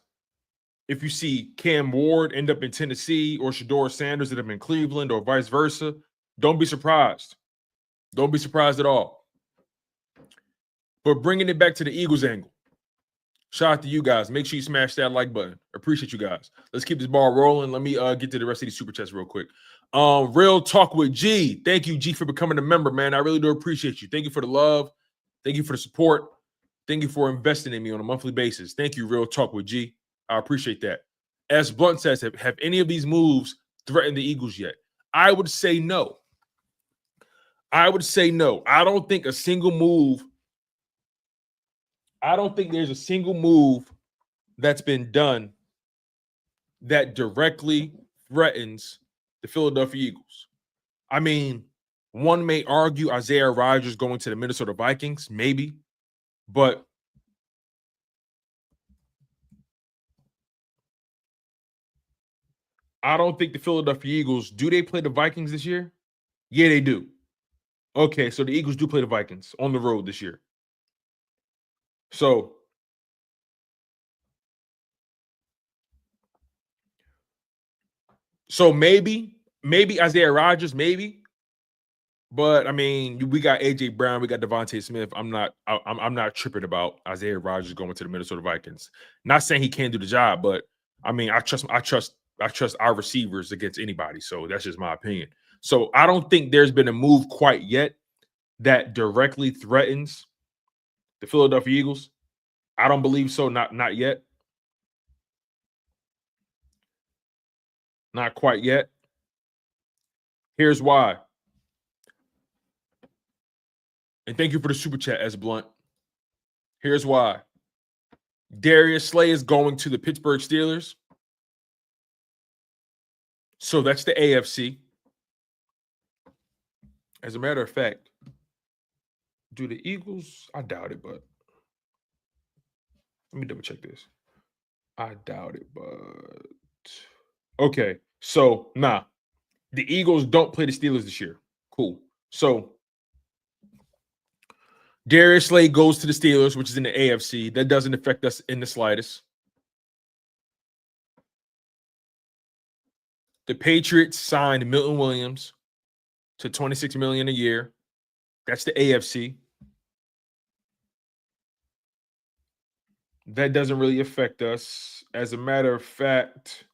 if you see Cam Ward end up in Tennessee or Shedeur Sanders end up in Cleveland or vice versa. Don't be surprised. Don't be surprised at all. But bringing it back to the Eagles angle, shout out to you guys. Make sure you smash that like button. Appreciate you guys. Let's keep this ball rolling. Let me get to the rest of these super chats real quick. Real Talk with G. Thank you, G, for becoming a member, man. I really do appreciate you. Thank you for the love. Thank you for the support. Thank you for investing in me on a monthly basis. Thank you, Real Talk with G. I appreciate that. As Blunt says, have any of these moves threatened the Eagles yet? I would say no. I would say no. I don't think there's a single move that's been done that directly threatens the Philadelphia Eagles. I mean, one may argue Isaiah Rodgers going to the Minnesota Vikings, maybe, but I don't think the Philadelphia Eagles, do they play the Vikings this year? Yeah, they do. Okay, so the Eagles do play the Vikings on the road this year. So maybe Isaiah Rodgers, maybe. But I mean, we got AJ Brown, we got Devontae Smith. I'm not tripping about Isaiah Rodgers going to the Minnesota Vikings. Not saying he can't do the job, but I mean, I trust our receivers against anybody. So that's just my opinion. So I don't think there's been a move quite yet that directly threatens the Philadelphia Eagles. I don't believe so. Not yet. Not quite yet. Here's why. And thank you for the super chat, S. Blunt. Here's why. Darius Slay is going to the Pittsburgh Steelers. So that's the AFC. As a matter of fact, do the Eagles? I doubt it, but let me double check this. I doubt it, but okay. So, the Eagles don't play the Steelers this year. Cool. So, Darius Slay goes to the Steelers, which is in the AFC. That doesn't affect us in the slightest. The Patriots signed Milton Williams to $26 million a year. That's the AFC. That doesn't really affect us. As a matter of fact,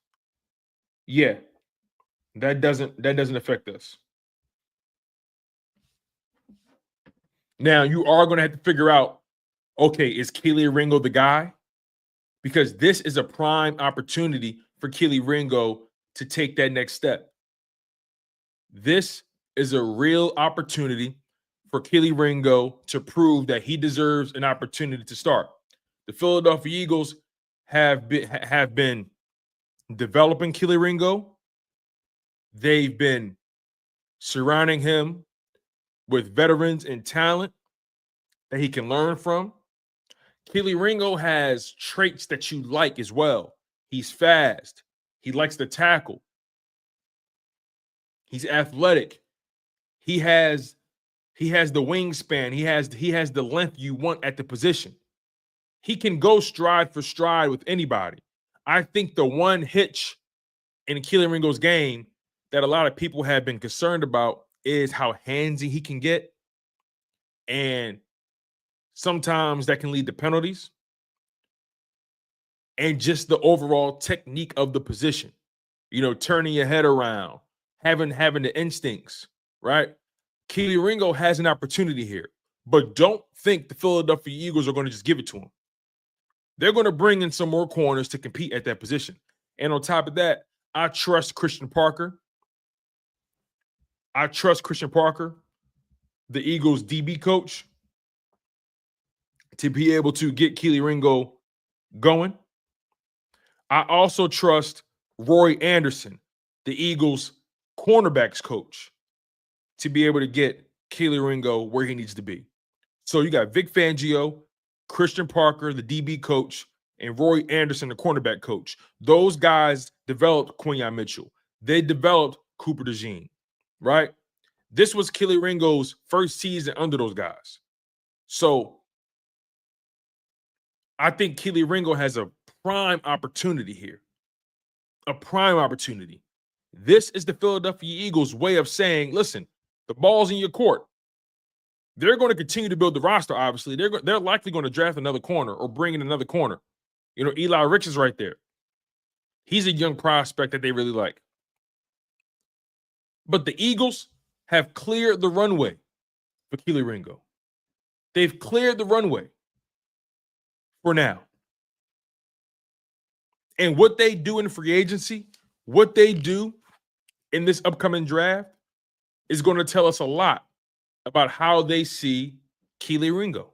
yeah, that doesn't affect us. Now, you are going to have to figure out, okay, is Kelee Ringo the guy? Because this is a prime opportunity for Kelee Ringo to take that next step. This is a real opportunity for Kelee Ringo to prove that he deserves an opportunity to start. The Philadelphia Eagles have been developing Kelee Ringo. They've been surrounding him with veterans and talent that he can learn from. Kelee Ringo has traits that you like as well. He's fast. He likes to tackle. He's athletic. He has the wingspan. He has the length you want at the position. He can go stride for stride with anybody. I think the one hitch in Kelee Ringo's game that a lot of people have been concerned about is how handsy he can get. And sometimes that can lead to penalties. And just the overall technique of the position. You know, turning your head around, having the instincts, right? Kelee Ringo has an opportunity here. But don't think the Philadelphia Eagles are going to just give it to him. They're going to bring in some more corners to compete at that position. And on top of that, I trust Christian Parker. the Eagles DB coach to be able to get Kelee Ringo going. I also trust Roy Anderson, the Eagles cornerbacks coach, to be able to get Kelee Ringo where he needs to be. So you got Vic Fangio, Christian Parker, the DB coach, and Roy Anderson, the cornerback coach. Those guys developed Quinyon Mitchell. They developed Cooper DeJean, right? This was Kelee Ringo's first season under those guys. So I think Kelee Ringo has a prime opportunity here. A prime opportunity. This is the Philadelphia Eagles' way of saying, listen, the ball's in your court. They're going to continue to build the roster, obviously. They're likely going to draft another corner or bring in another corner. You know, Eli Ricks is right there. He's a young prospect that they really like. But the Eagles have cleared the runway for Kelee Ringo. They've cleared the runway for now. And what they do in free agency, what they do in this upcoming draft is going to tell us a lot about how they see Kelee Ringo.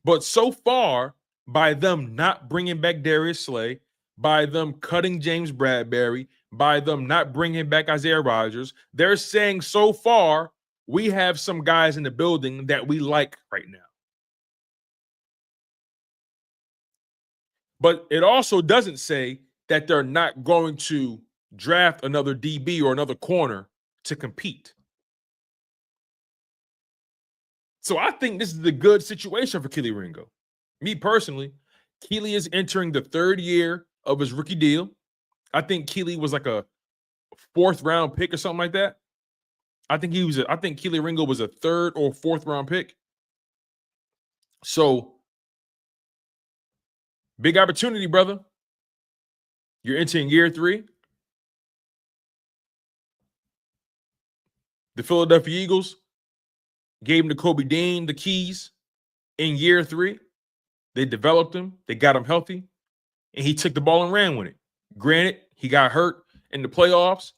But so far, by them not bringing back Darius Slay, by them cutting James Bradbury, by them not bringing back Isaiah Rodgers, they're saying so far, we have some guys in the building that we like right now. But it also doesn't say that they're not going to draft another DB or another corner to compete. So I think this is a good situation for Kelee Ringo. Me personally, Kelee is entering the third year of his rookie deal. I think Kelee was like a fourth round pick or something like that. I think Kelee Ringo was a third or fourth round pick. So big opportunity, brother. You're entering year 3. The Philadelphia Eagles gave Nakobe Dean the keys in year 3. They developed him. They got him healthy. And he took the ball and ran with it. Granted, he got hurt in the playoffs.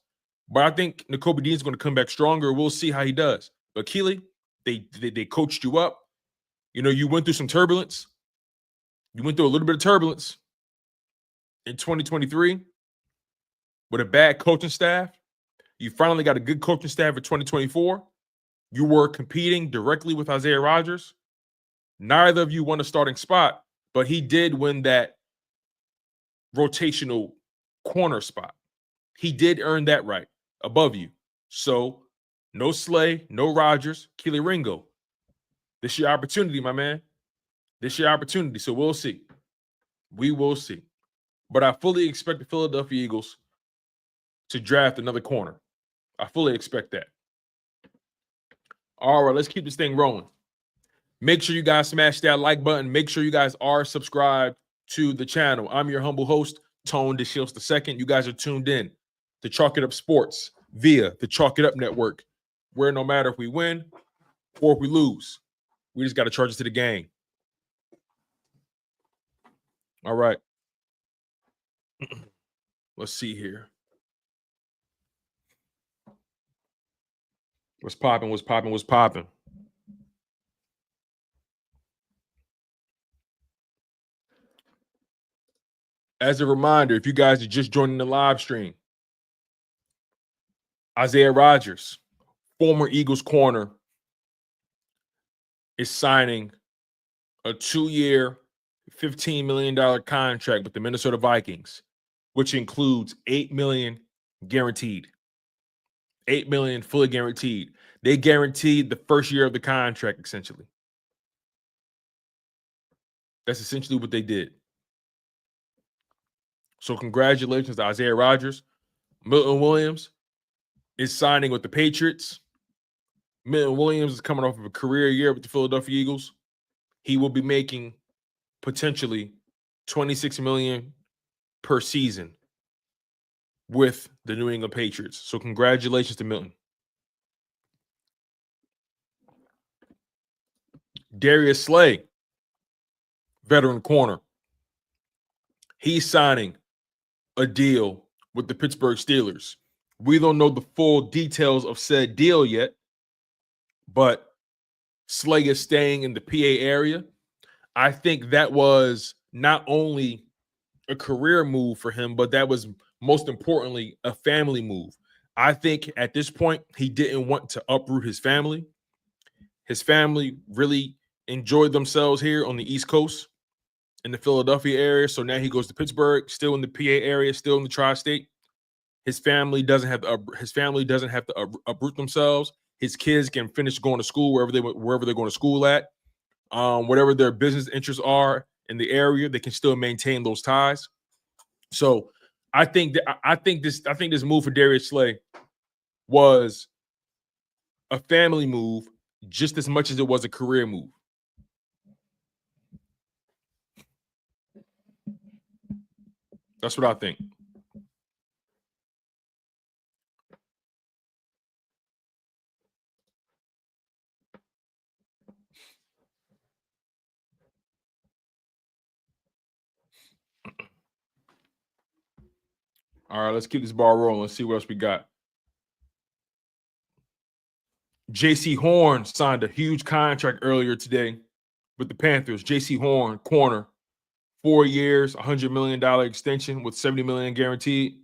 But I think Nakobe Dean's going to come back stronger. We'll see how he does. But Kelee, they coached you up. You know, you went through some turbulence. You went through a little bit of turbulence in 2023 with a bad coaching staff. You finally got a good coaching staff for 2024. You were competing directly with Isaiah Rodgers. Neither of you won a starting spot, but he did win that rotational corner spot. He did earn that right above you. So no Slay, no Rodgers, Kelee Ringo. This is your opportunity, my man. This is your opportunity. So we'll see. We will see. But I fully expect the Philadelphia Eagles to draft another corner. I fully expect that. All right, let's keep this thing rolling. Make sure you guys smash that like button. Make sure you guys are subscribed to the channel. I'm your humble host, Tone DeShields II. You guys are tuned in to Chalk It Up Sports via the Chalk It Up Network, where no matter if we win or if we lose, we just got to charge it to the game. All right. Let's see here. What's popping? What's popping? What's popping? As a reminder, if you guys are just joining the live stream, Isaiah Rodgers, former Eagles corner, is signing a 2-year, $15 million contract with the Minnesota Vikings, which includes $8 million guaranteed. $8 million fully guaranteed. They guaranteed the first year of the contract, essentially. That's essentially what they did. So congratulations to Isaiah Rodgers. Milton Williams is signing with the Patriots. Milton Williams is coming off of a career year with the Philadelphia Eagles. He will be making potentially $26 million per season with the New England Patriots. So congratulations to Milton. Darius Slay, veteran corner. He's signing a deal with the Pittsburgh Steelers. We don't know the full details of said deal yet, but Slay is staying in the PA area. I think that was not only a career move for him, but that was most importantly a family move. I think at this point, he didn't want to uproot his family. His family really enjoyed themselves here on the East Coast in the Philadelphia area. So now he goes to Pittsburgh, still in the PA area, still in the tri-state. His family doesn't have to uproot themselves. His kids can finish going to school wherever they're going to school at. Whatever their business interests are in the area, they can still maintain those ties. So I think this move for Darius Slay was a family move just as much as it was a career move. That's what I think. All right, let's keep this ball rolling. Let's see what else we got. J.C. Horn signed a huge contract earlier today with the Panthers. J.C. Horn, corner, 4 years, $100 million extension with $70 million guaranteed.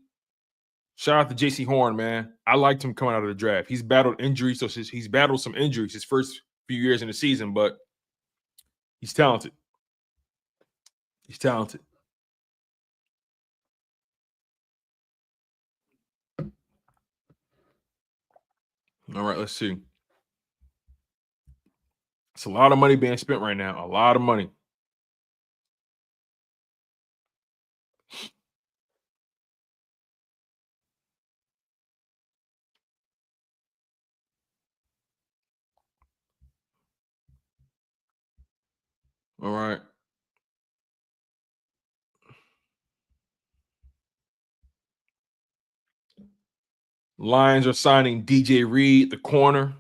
Shout out to J.C. Horn, man. I liked him coming out of the draft. He's battled injuries, so he's battled some injuries his first few years in the season, but he's talented. He's talented. All right, let's see. It's a lot of money being spent right now. A lot of money. All right. Lions are signing DJ Reed, the corner.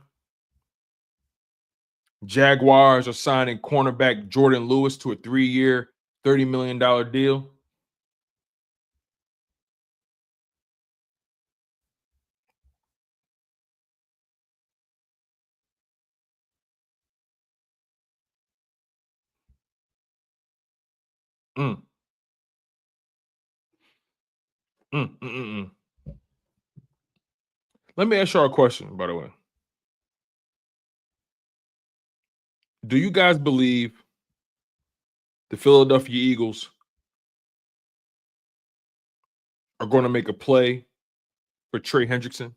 Jaguars are signing cornerback Jordan Lewis to a 3-year, $30 million deal. Mm. Mm, mm, mm, mm. Let me ask y'all a question, by the way. Do you guys believe the Philadelphia Eagles are going to make a play for Trey Hendrickson?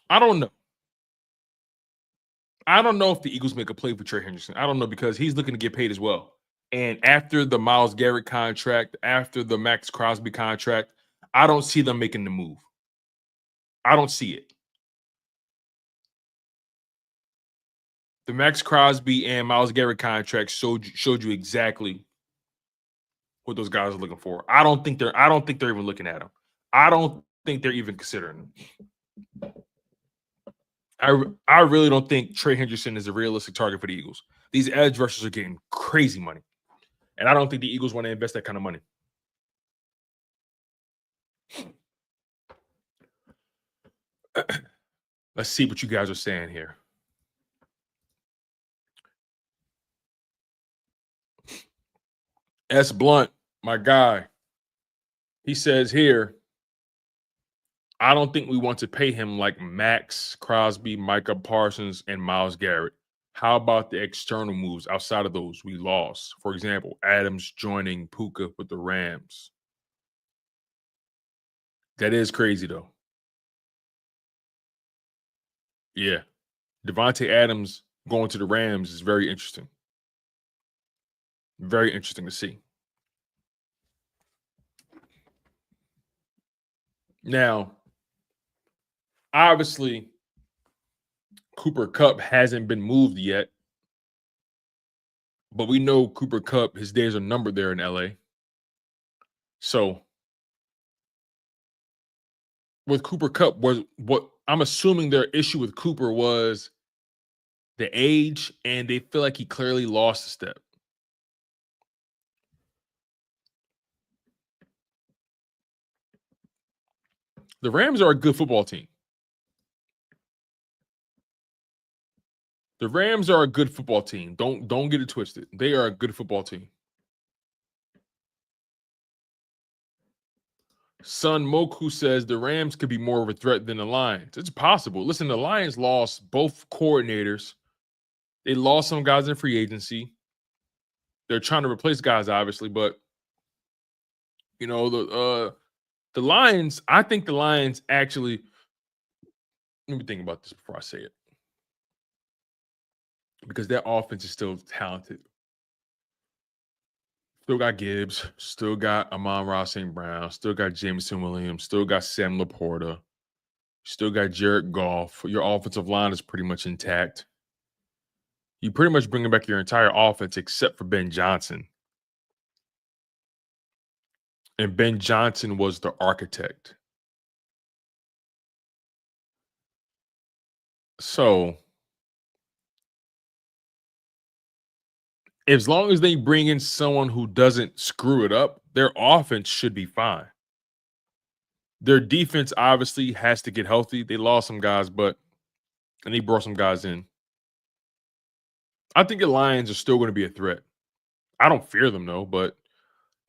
I don't know. I don't know if the Eagles make a play for Trey Hendrickson. I don't know because he's looking to get paid as well. And after the Myles Garrett contract, after the Max Crosby contract, I don't see them making the move. I don't see it. The Max Crosby and Myles Garrett contracts showed you exactly what those guys are looking for. I don't think they're even looking at them. I don't think they're even considering them. I really don't think Trey Hendrickson is a realistic target for the Eagles. These edge rushers are getting crazy money. And I don't think the Eagles want to invest that kind of money. Let's see what you guys are saying here. S. Blunt, my guy, he says here, I don't think we want to pay him like Max Crosby, Micah Parsons, and Myles Garrett. How about the external moves outside of those we lost? For example, Adams joining Puka with the Rams. That is crazy, though. Yeah. Devontae Adams going to the Rams is very interesting. Very interesting to see. Now, obviously, Cooper Kupp hasn't been moved yet, but we know Cooper Kupp, his days are numbered there in LA. So, with Cooper Kupp, was what I'm assuming their issue with Cooper was the age, and they feel like he clearly lost a step. The Rams are a good football team. The Rams are a good football team. Don't get it twisted. They are a good football team. Sun Moku says the Rams could be more of a threat than the Lions. It's possible. Listen, the Lions lost both coordinators. They lost some guys in free agency. They're trying to replace guys, obviously, but you know the Lions. I think the Lions actually. Let me think about this before I say it, because their offense is still talented. Still got Gibbs, still got Amon-Ra St. Brown, still got Jameson Williams, still got Sam Laporta, still got Jared Goff. Your offensive line is pretty much intact. You pretty much bringing back your entire offense except for Ben Johnson. And Ben Johnson was the architect. So, as long as they bring in someone who doesn't screw it up, their offense should be fine. Their defense obviously has to get healthy. They lost some guys, and they brought some guys in. I think the Lions are still going to be a threat. I don't fear them though, but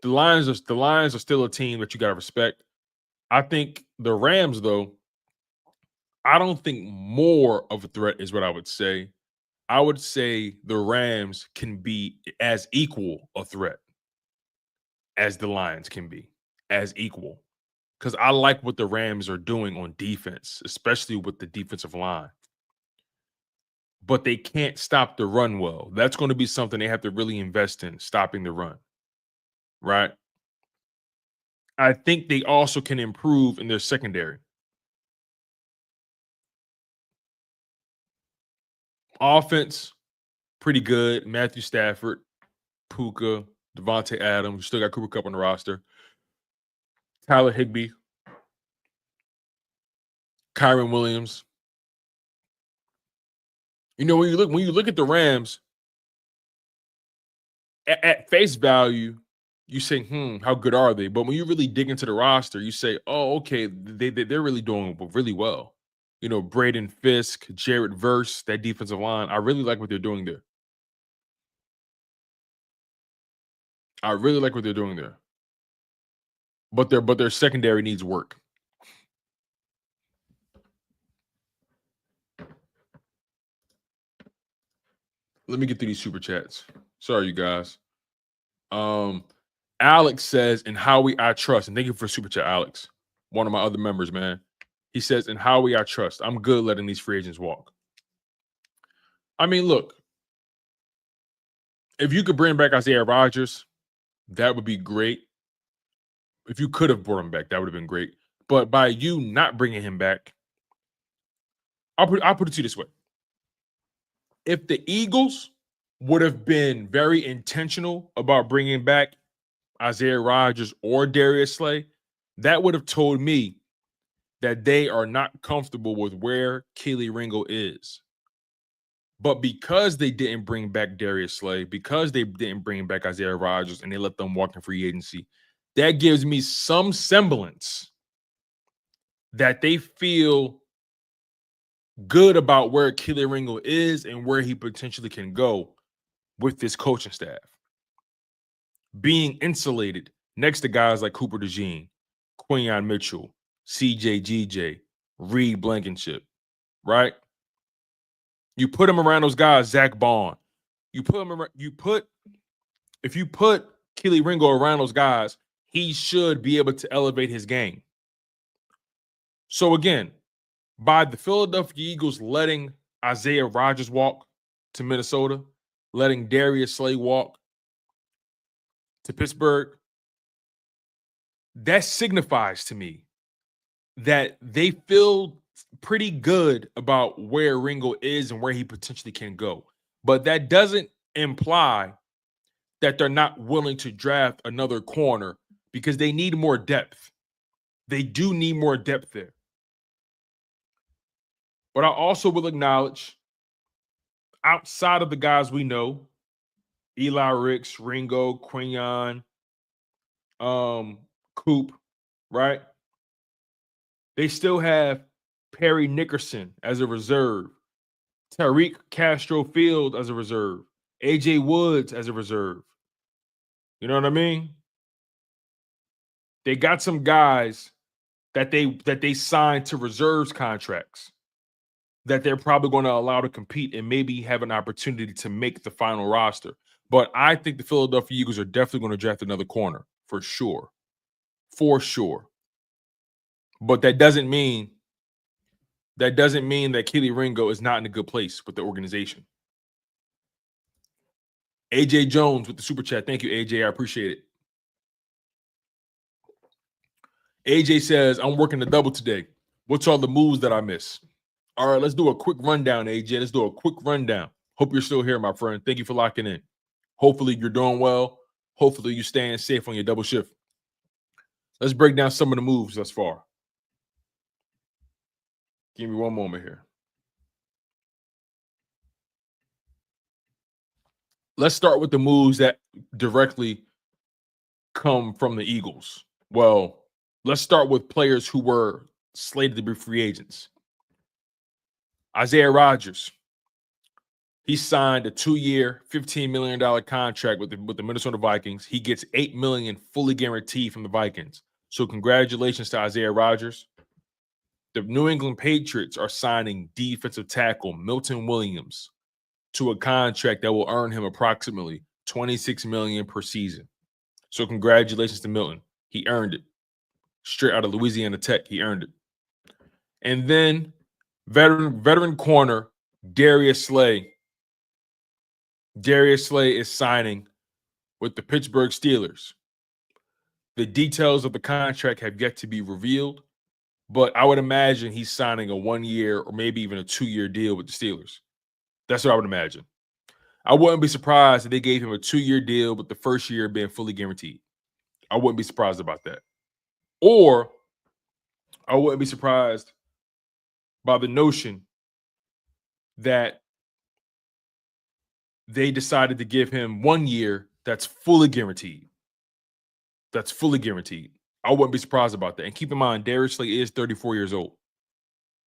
the Lions are still a team that you got to respect. I think the Rams though, I don't think more of a threat is what I would say. I would say the Rams can be as equal a threat as the Lions can be, as equal. Because I like what the Rams are doing on defense, especially with the defensive line. But they can't stop the run well. That's going to be something they have to really invest in, stopping the run. Right? I think they also can improve in their secondary. Offense, pretty good. Matthew Stafford, Puka, Devontae Adams. You still got Cooper Kupp on the roster. Tyler Higbee, Kyron Williams. You know, when you look at the Rams, at face value, you say, how good are they? But when you really dig into the roster, you say, oh, okay, they're really doing really well. You know, Braden Fisk, Jared Verse, that defensive line. I really like what they're doing there. I really like what they're doing there. But their secondary needs work. Let me get through these super chats. Sorry, you guys. Alex says, "In Howie I trust," and thank you for super chat, Alex. One of my other members, man. He says, "In Howie I trust. I'm good letting these free agents walk." I mean, look, if you could bring back Isaiah Rodgers, that would be great. If you could have brought him back, that would have been great. But by you not bringing him back, I'll put it to you this way: if the Eagles would have been very intentional about bringing back Isaiah Rodgers or Darius Slay, that would have told me that they are not comfortable with where Kelee Ringo is. But because they didn't bring back Darius Slay, because they didn't bring back Isaiah Rodgers, and they let them walk in free agency, that gives me some semblance that they feel good about where Kelee Ringo is and where he potentially can go with this coaching staff. Being insulated next to guys like Cooper DeJean, Quinyon Mitchell, CJ Reed Blankenship, right? You put him around those guys, Zack Baun. If you put Kelee Ringo around those guys, he should be able to elevate his game. So again, by the Philadelphia Eagles letting Isaiah Rodgers walk to Minnesota, letting Darius Slay walk to Pittsburgh, that signifies to me that they feel pretty good about where Ringo is and where he potentially can go. But that doesn't imply that they're not willing to draft another corner, because they need more depth. They do need more depth there. But I also will acknowledge, outside of the guys we know, Eli Ricks, Ringo, Quinyon, Coop, right? They still have Perry Nickerson as a reserve. Tariq Castro Field as a reserve. AJ Woods as a reserve. You know what I mean? They got some guys that they signed to reserves contracts that they're probably going to allow to compete and maybe have an opportunity to make the final roster. But I think the Philadelphia Eagles are definitely going to draft another corner for sure. For sure. But that doesn't mean that Keely Ringo is not in a good place with the organization. AJ Jones with the super chat. Thank you, AJ. I appreciate it. AJ says, I'm working the double today. What's all the moves that I miss? All right, let's do a quick rundown, AJ. Let's do a quick rundown. Hope you're still here, my friend. Thank you for locking in. Hopefully you're doing well. Hopefully you're staying safe on your double shift. Let's break down some of the moves thus far. Give me one moment here. Let's start with the moves that directly come from the Eagles. Well, let's start with players who were slated to be free agents. Isaiah Rodgers. He signed a 2-year, $15 million contract with the Minnesota Vikings. He gets $8 million fully guaranteed from the Vikings. So congratulations to Isaiah Rodgers. The New England Patriots are signing defensive tackle Milton Williams to a contract that will earn him approximately $26 million per season. So congratulations to Milton. He earned it. Straight out of Louisiana Tech, he earned it. And then veteran corner Darius Slay. Darius Slay is signing with the Pittsburgh Steelers. The details of the contract have yet to be revealed, but I would imagine he's signing a 1-year or maybe even a 2-year deal with the Steelers. That's what I would imagine. I wouldn't be surprised if they gave him a 2-year deal with the first year being fully guaranteed. I wouldn't be surprised about that. Or I wouldn't be surprised by the notion that they decided to give him 1 year that's fully guaranteed. That's fully guaranteed. I wouldn't be surprised about that. And keep in mind, Darius Slay is 34 years old.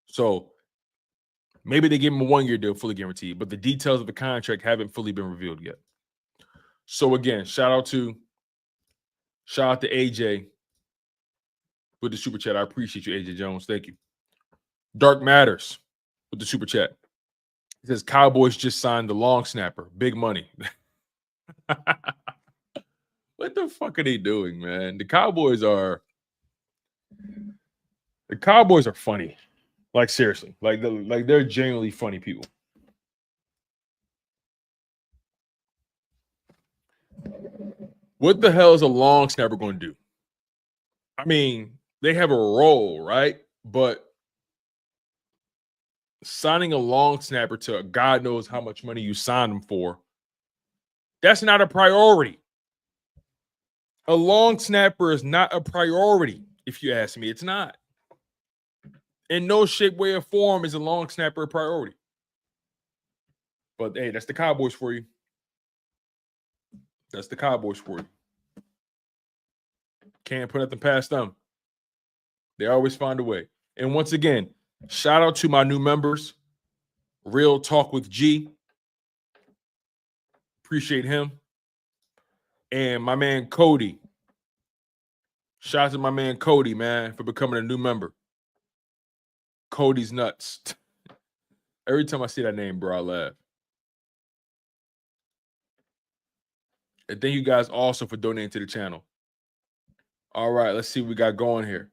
So maybe they give him a 1-year deal fully guaranteed, but the details of the contract haven't fully been revealed yet. So again, shout out to AJ with the super chat. I appreciate you, AJ Jones. Thank you. Dark Matters with the super chat. It says Cowboys just signed the long snapper. Big money. What the fuck are they doing, man? The Cowboys are funny. Like seriously. Like they're genuinely funny people. What the hell is a long snapper going to do? I mean, they have a role, right? But signing a long snapper to God knows how much money you signed them for, that's not a priority. A long snapper is not a priority, if you ask me. It's not. In no shape, way, or form is a long snapper a priority. But hey, that's the Cowboys for you. That's the Cowboys for you. Can't put nothing past them. They always find a way. And once again, shout out to my new members. Real Talk with G. Appreciate him. And my man Cody. Shout out to my man Cody, man, for becoming a new member. Cody's nuts. Every time I see that name, bro, I laugh. And thank you guys also for donating to the channel. All right, let's see what we got going here.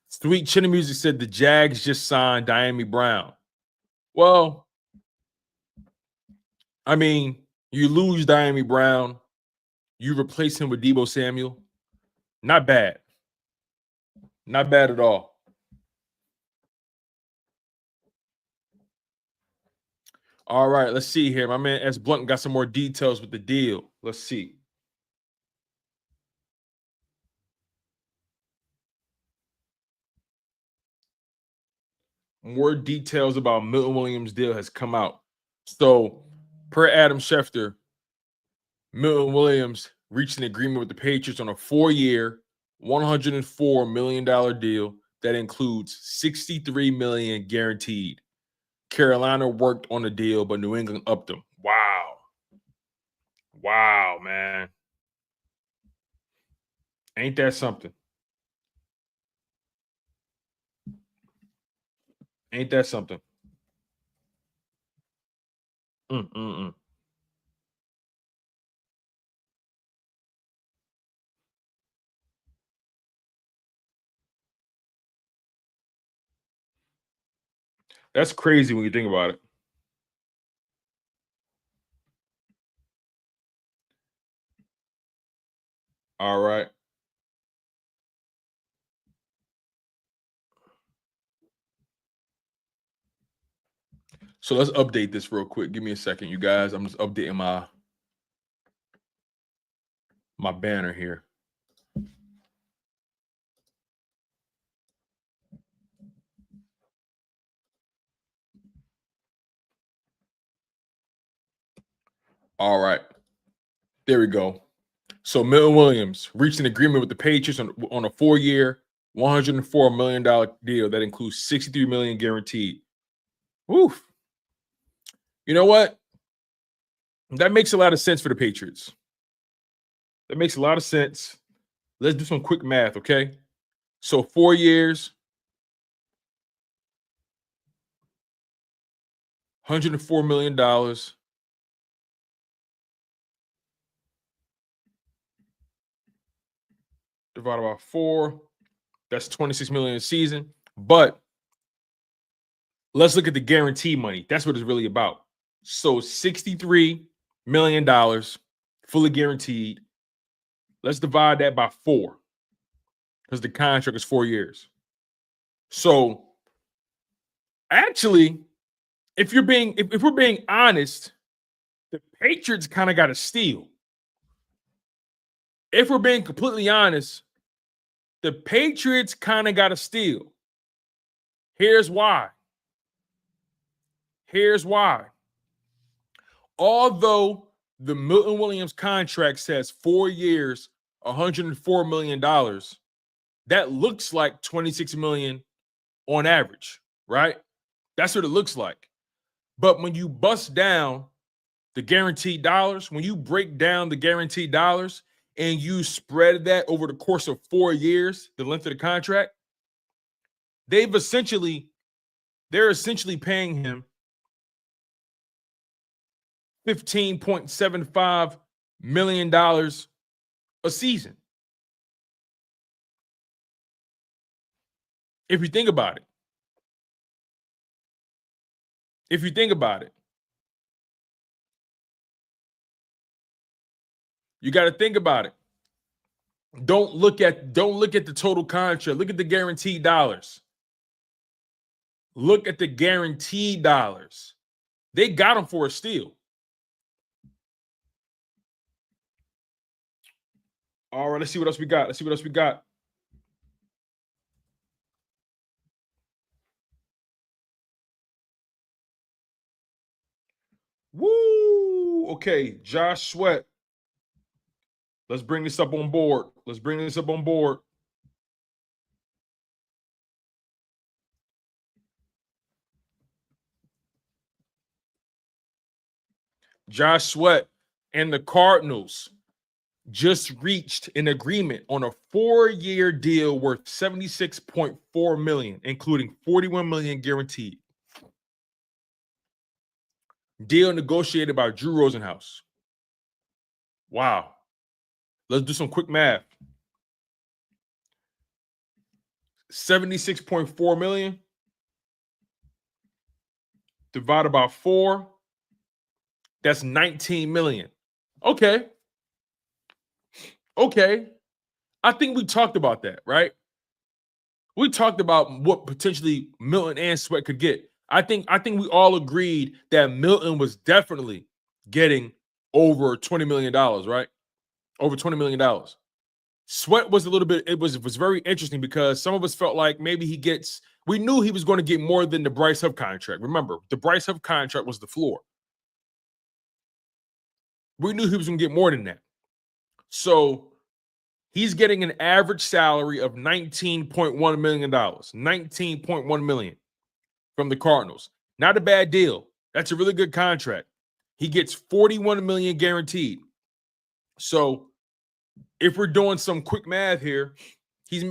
Sweet Chinny Music said the Jags just signed Diami Brown. Well, I mean, you lose Diami Brown, you replace him with Deebo Samuel. Not bad. Not bad at all. All right, let's see here. My man S. Blunt got some more details with the deal. Let's see. More details about Milton Williams' deal has come out. So, per Adam Schefter, Milton Williams reached an agreement with the Patriots on a 4-year, $104 million deal that includes $63 million guaranteed. Carolina worked on the deal, but New England upped them. Wow. Wow, man. Ain't that something? Ain't that something? Mm-mm-mm. That's crazy when you think about it. All right. So let's update this real quick. Give me a second, you guys. I'm just updating my banner here. All right. There we go. So Milton Williams reached an agreement with the Patriots on a 4-year, $104 million deal that includes $63 million guaranteed. Oof. You know what? That makes a lot of sense for the Patriots. That makes a lot of sense. Let's do some quick math, okay? So 4 years, $104 million. Divided by 4. That's $26 million a season. But let's look at the guarantee money. That's what it's really about. So $63 million, fully guaranteed. Let's divide that by 4 because the contract is 4 years. So actually, if we're being honest, the Patriots kind of got a steal. If we're being completely honest, the Patriots kind of got a steal. Here's why. Here's why. Although the Milton Williams contract says 4 years, $104 million, that looks like $26 million on average, right? That's what it looks like. But when you bust down the guaranteed dollars, when you break down the guaranteed dollars and you spread that over the course of 4 years, the length of the contract, they're essentially paying him $15.75 million a season. If you think about it. If you think about it. You got to think about it. Don't look at the total contract. Look at the guaranteed dollars. Look at the guaranteed dollars. They got him for a steal. All right, let's see what else we got. Woo! Okay, Josh Sweat. Let's bring this up on board. Josh Sweat and the Cardinals just reached an agreement on a 4-year deal worth $76.4 million, including $41 million guaranteed. Deal negotiated by Drew Rosenhaus. Wow. Let's do some quick math. $76.4 million divided by 4. That's $19 million. Okay. I think we talked about that, right? We talked about what potentially Milton and Sweat could get. I think we all agreed that Milton was definitely getting over $20 million, right? Over $20 million. Sweat was a little bit, it was very interesting because some of us felt like maybe we knew he was going to get more than the Bryce Huff contract. Remember, the Bryce Huff contract was the floor. We knew he was going to get more than that. So he's getting an average salary of $19.1 million, $19.1 million from the Cardinals. Not a bad deal. That's a really good contract. He gets $41 million guaranteed. So if we're doing some quick math here, he's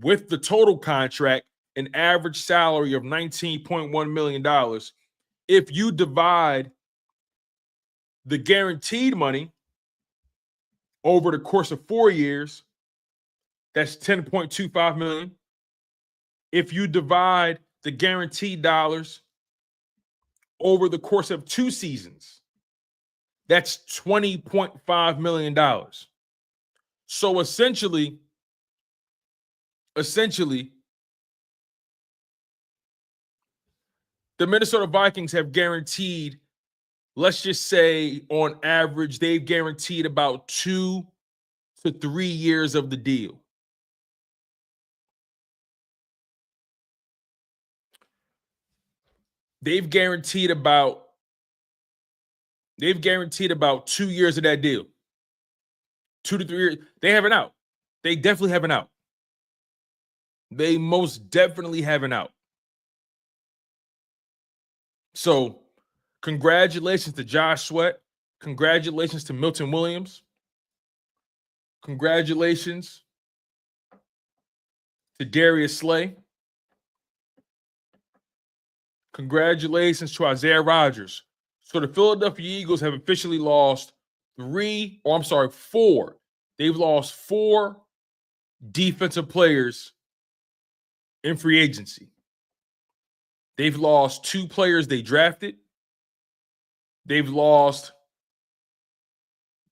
with the total contract, an average salary of $19.1 million. If you divide the guaranteed money over the course of 4 years, that's $10.25 million. If you divide the guaranteed dollars over the course of 2 seasons, that's $20.5 million. So essentially, the Minnesota Vikings have guaranteed, let's just say on average, they've guaranteed about 2 to 3 years of the deal. They've guaranteed about 2 years of that deal. 2 to 3 years. They have an out. They definitely have an out. They most definitely have an out. So, congratulations to Josh Sweat. Congratulations to Milton Williams. Congratulations to Darius Slay. Congratulations to Isaiah Rodgers. So the Philadelphia Eagles have officially lost 4. They've lost 4 defensive players in free agency. They've lost 2 players they drafted. They've lost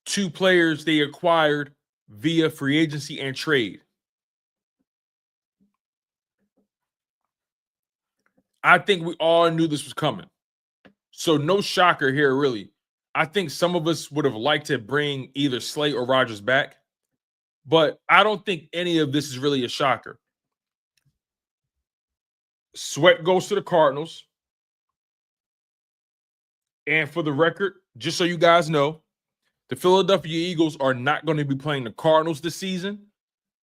2 players they acquired via free agency and trade. I think we all knew this was coming. So no shocker here, really. I think some of us would have liked to bring either Slay or Rodgers back, but I don't think any of this is really a shocker. Sweat goes to the Cardinals. And for the record, just so you guys know, the Philadelphia Eagles are not going to be playing the Cardinals this season.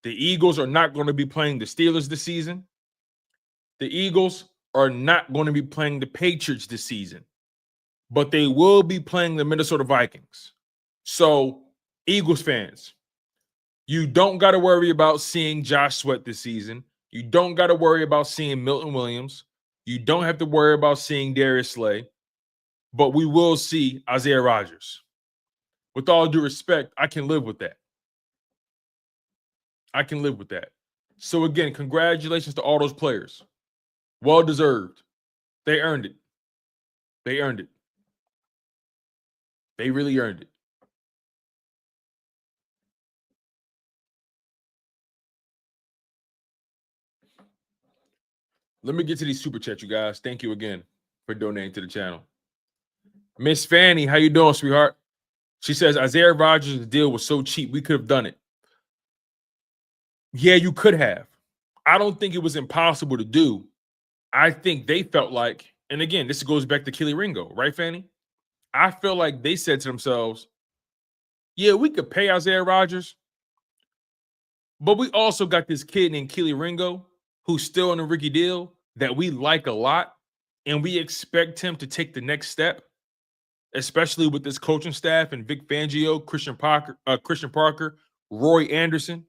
The Eagles are not going to be playing the Steelers this season. The Eagles are not going to be playing the Patriots this season, but they will be playing the Minnesota Vikings. So, Eagles fans, you don't got to worry about seeing Josh Sweat this season. You don't got to worry about seeing Milton Williams. You don't have to worry about seeing Darius Slay, but we will see Isaiah Rodgers. With all due respect, I can live with that. I can live with that. So again, congratulations to all those players. Well deserved. They earned it. They earned it. They really earned it. Let me get to these super chats, you guys. Thank you again for donating to the channel. Miss Fanny, how you doing, sweetheart? She says, Isaiah Rodgers' deal was so cheap, we could have done it. Yeah, you could have. I don't think it was impossible to do. I think they felt like, and again, this goes back to Keely Ringo, right, Fanny? I feel like they said to themselves, yeah, we could pay Isaiah Rodgers, but we also got this kid named Keely Ringo who's still on a rookie deal that we like a lot, and we expect him to take the next step, especially with this coaching staff and Vic Fangio, Christian Parker, Roy Anderson.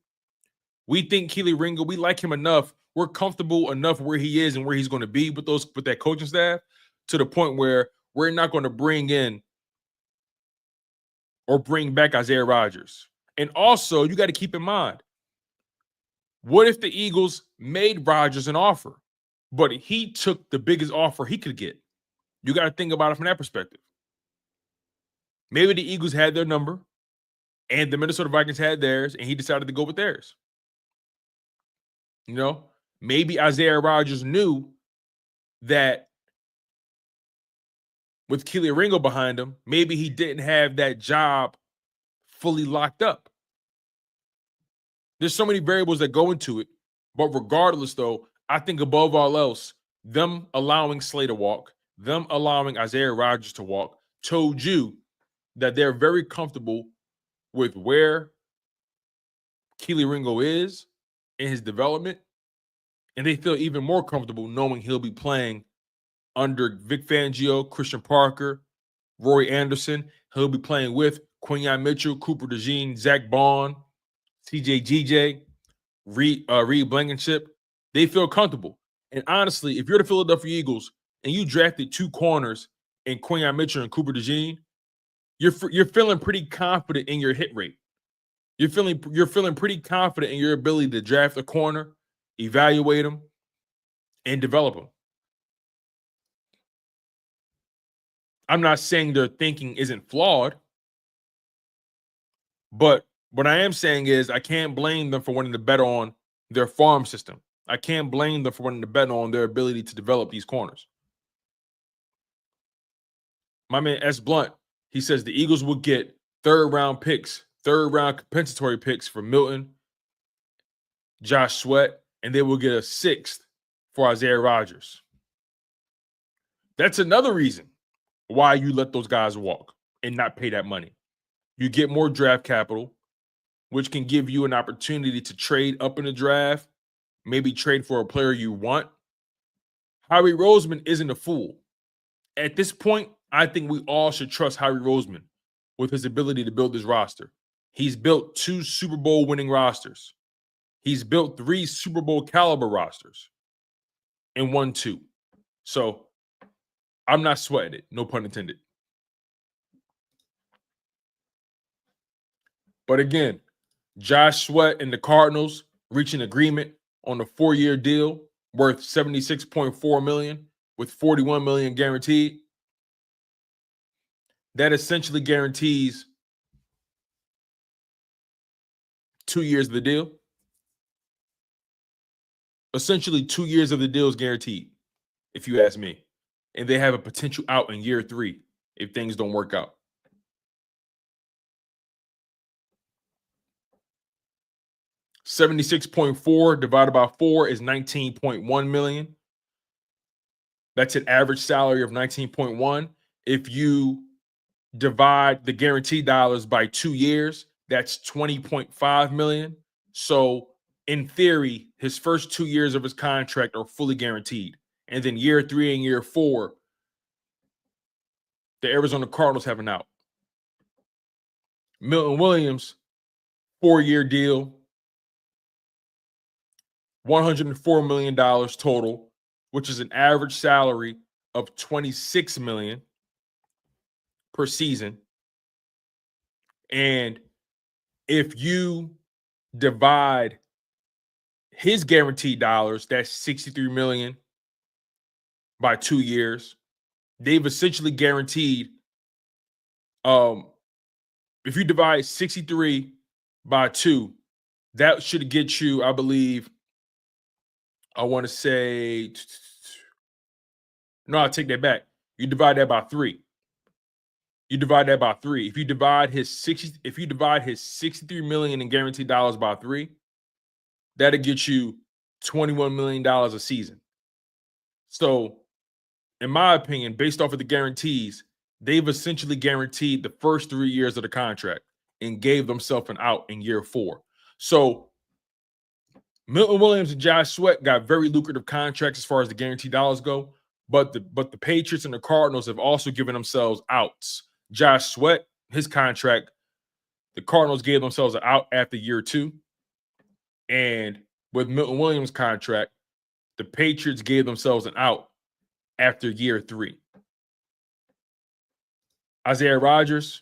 We think Keely Ringo, we like him enough. We're comfortable enough where he is and where he's going to be with that coaching staff to the point where we're not going to bring in or bring back Isaiah Rodgers. And also, you got to keep in mind, what if the Eagles made Rodgers an offer, but he took the biggest offer he could get? You got to think about it from that perspective. Maybe the Eagles had their number and the Minnesota Vikings had theirs, and he decided to go with theirs. You know, maybe Isaiah Rodgers knew that with Keely Ringo behind him, maybe he didn't have that job fully locked up. There's so many variables that go into it. But regardless, though, I think above all else, them allowing Slay to walk, them allowing Isaiah Rodgers to walk, told you that they're very comfortable with where Keely Ringo is in his development. And they feel even more comfortable knowing he'll be playing under Vic Fangio, Christian Parker, Roy Anderson. He'll be playing with Quinyon Mitchell, Cooper DeJean, Zack Baun, CJ Reed Blankenship. They feel comfortable. And honestly, if you're the Philadelphia Eagles and you drafted 2 corners in Quinyon Mitchell and Cooper DeJean, you're feeling pretty confident in your hit rate. You're feeling pretty confident in your ability to draft a corner, evaluate them, and develop them. I'm not saying their thinking isn't flawed, but what I am saying is I can't blame them for wanting to bet on their farm system. I can't blame them for wanting to bet on their ability to develop these corners. My man S. Blunt, he says the Eagles will get third-round compensatory picks for Milton, Josh Sweat, and they will get a 6th for Isaiah Rodgers. That's another reason why you let those guys walk and not pay that money. You get more draft capital, which can give you an opportunity to trade up in the draft, maybe trade for a player you want. Howie Roseman isn't a fool. At this point, I think we all should trust Howie Roseman with his ability to build this roster. He's built 2 Super Bowl winning rosters. He's built 3 Super Bowl caliber rosters and won 2. So I'm not sweating it, no pun intended. But again, Josh Sweat and the Cardinals reach an agreement on a 4-year deal worth $76.4 million with $41 million guaranteed. That essentially guarantees 2 years of the deal. Essentially 2 years of the deal is guaranteed, if you ask me. And they have a potential out in year 3 if things don't work out. $76.4 divided by 4 is $19.1 million. That's an average salary of $19.1. If you divide the guaranteed dollars by 2 years, that's $20.5 million. So in theory, his first 2 years of his contract are fully guaranteed. And then year 3 and year 4, the Arizona Cardinals have an out. Milton Williams, 4-year deal, $104 million total, which is an average salary of $26 million per season. And if you divide his guaranteed dollars, that's $63 million by 2 years. They've essentially guaranteed, if you divide 63 by 2, that should get you, I believe, I want to say, no, I'll take that back. You divide that by 3. You divide that by 3. If you divide his $63 million in guaranteed dollars by 3, that'll get you $21 million a season. So, in my opinion, based off of the guarantees, they've essentially guaranteed the first 3 years of the contract and gave themselves an out in year 4. So Milton Williams and Josh Sweat got very lucrative contracts as far as the guaranteed dollars go, but the Patriots and the Cardinals have also given themselves outs. Josh Sweat, his contract, the Cardinals gave themselves an out after year 2. And with Milton Williams' contract, the Patriots gave themselves an out after year 3. Isaiah Rodgers,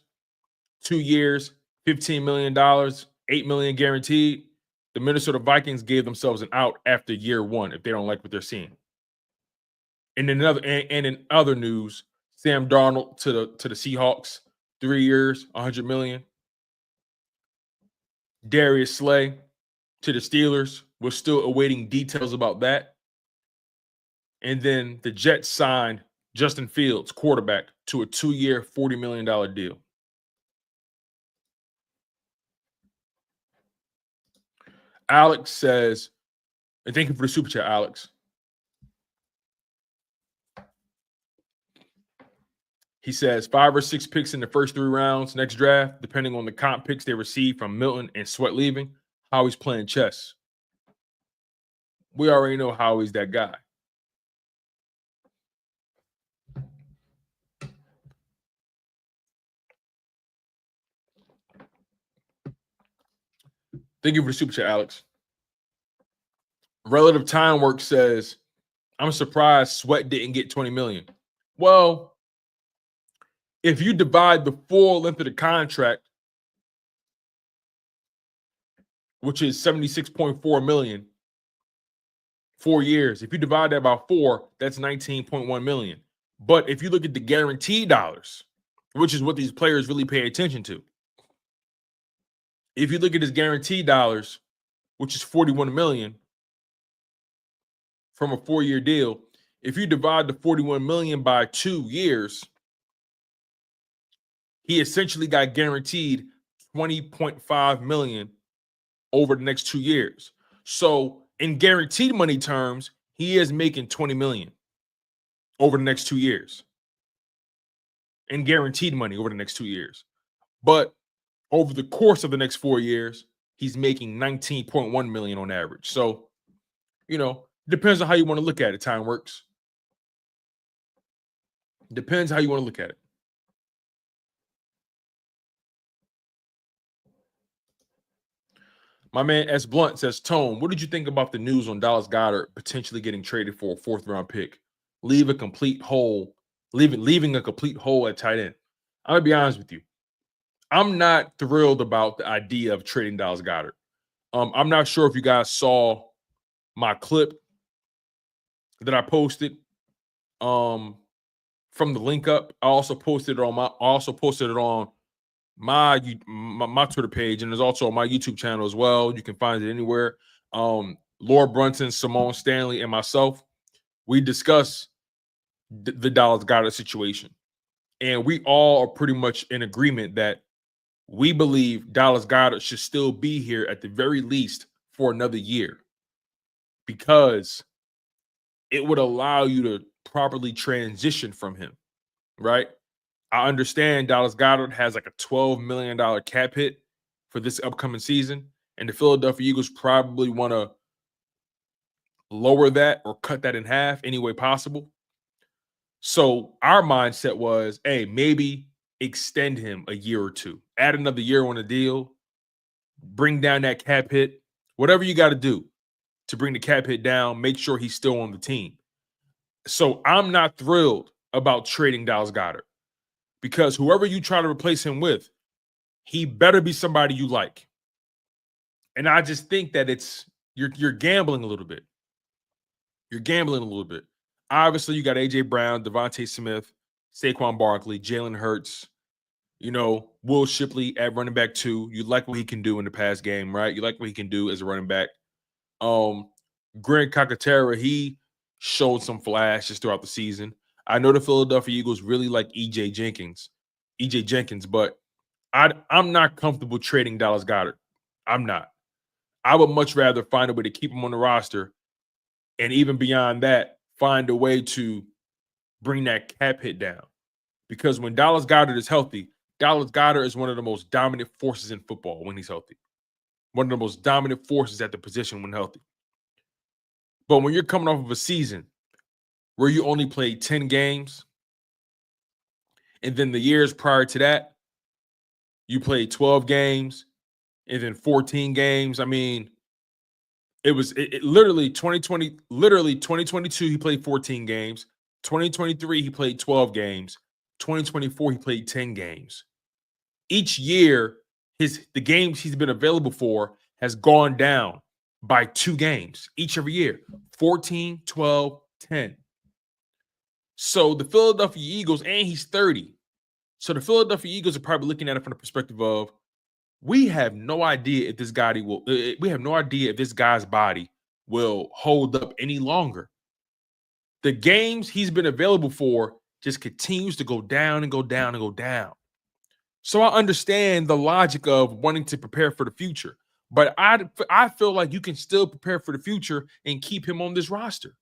2 years, $15 million, $8 million guaranteed. The Minnesota Vikings gave themselves an out after year 1 if they don't like what they're seeing. And in other news, Sam Darnold to the Seahawks, 3 years, $100 million. Darius Slay to the Steelers. We're still awaiting details about that. And then the Jets signed Justin Fields, quarterback, to a 2-year, $40 million deal. Alex says, and thank you for the super chat, Alex. He says 5 or 6 picks in the first 3 rounds next draft, depending on the comp picks they receive from Milton and Sweat leaving. Howie's playing chess. We already know Howie's that guy. Thank you for the super chat, Alex. Relative Time Work says, I'm surprised Sweat didn't get 20 million. Well, if you divide the full length of the contract, which is 76.4 million, 4 years, if you divide that by 4, that's 19.1 million. But if you look at the guaranteed dollars, which is what these players really pay attention to, if you look at his guaranteed dollars, which is 41 million from a 4-year deal, if you divide the 41 million by 2 years, he essentially got guaranteed 20.5 million over the next 2 years. So in guaranteed money terms, he is making 20 million over the next 2 years. In guaranteed money over the next 2 years. But over the course of the next 4 years, he's making 19.1 million on average. So, depends on how you want to look at it. Time Works. Depends how you want to look at it. My man S. Blunt says, Tone, what did you think about the news on Dallas Goedert potentially getting traded for a 4th-round pick? Leaving a complete hole at tight end. I'm going to be honest with you. I'm not thrilled about the idea of trading Dallas Goedert. I'm not sure if you guys saw my clip that I posted from the link up. I also posted it on my Twitter page, and there's also on my YouTube channel as well. You can find it anywhere. Laura Brunson, Simone Stanley, and myself, we discuss the Dallas Goedert situation. And we all are pretty much in agreement that we believe Dallas Goedert should still be here at the very least for another year, because it would allow you to properly transition from him, right? I understand Dallas Goedert has like a $12 million cap hit for this upcoming season, and the Philadelphia Eagles probably want to lower that or cut that in half any way possible. So our mindset was, hey, maybe extend him a year or two, add another year on a deal, bring down that cap hit, whatever you got to do to bring the cap hit down, make sure he's still on the team. So I'm not thrilled about trading Dallas Goedert, because whoever you try to replace him with, he better be somebody you like. And I just think that you're gambling a little bit. You're gambling a little bit. Obviously, you got A.J. Brown, Devontae Smith, Saquon Barkley, Jalen Hurts, Will Shipley at running back 2. You like what he can do in the pass game, right? You like what he can do as a running back. Greg Kakatera, he showed some flashes throughout the season. I know the Philadelphia Eagles really like EJ Jenkins, but I'm not comfortable trading Dallas Goedert. I'm not. I would much rather find a way to keep him on the roster, and even beyond that, find a way to bring that cap hit down. Because when Dallas Goedert is healthy, Dallas Goedert is one of the most dominant forces in football when he's healthy. One of the most dominant forces at the position when healthy. But when you're coming off of a season where you only played 10 games, and then the years prior to that, you played 12 games, and then 14 games. I mean, it literally 2022, he played 14 games. 2023, he played 12 games. 2024, he played 10 games. Each year, the games he's been available for has gone down by 2 games each every year. 14, 12, 10. So the Philadelphia Eagles, and he's 30. So the Philadelphia Eagles are probably looking at it from the perspective of, we have no idea if this guy's body will hold up any longer. The games he's been available for just continues to go down and go down and go down. So I understand the logic of wanting to prepare for the future, but I feel like you can still prepare for the future and keep him on this roster.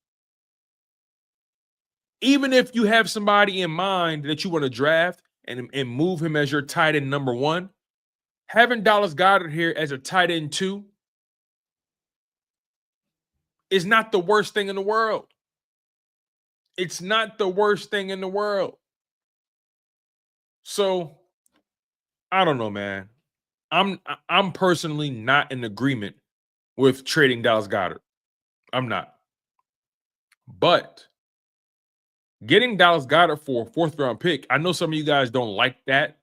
Even if you have somebody in mind that you want to draft and move him as your tight end number 1, having Dallas Goedert here as a tight end 2 is not the worst thing in the world. It's not the worst thing in the world. So, I don't know, man. I'm personally not in agreement with trading Dallas Goedert. I'm not. But getting Dallas Goedert for a fourth round pick, I know some of you guys don't like that,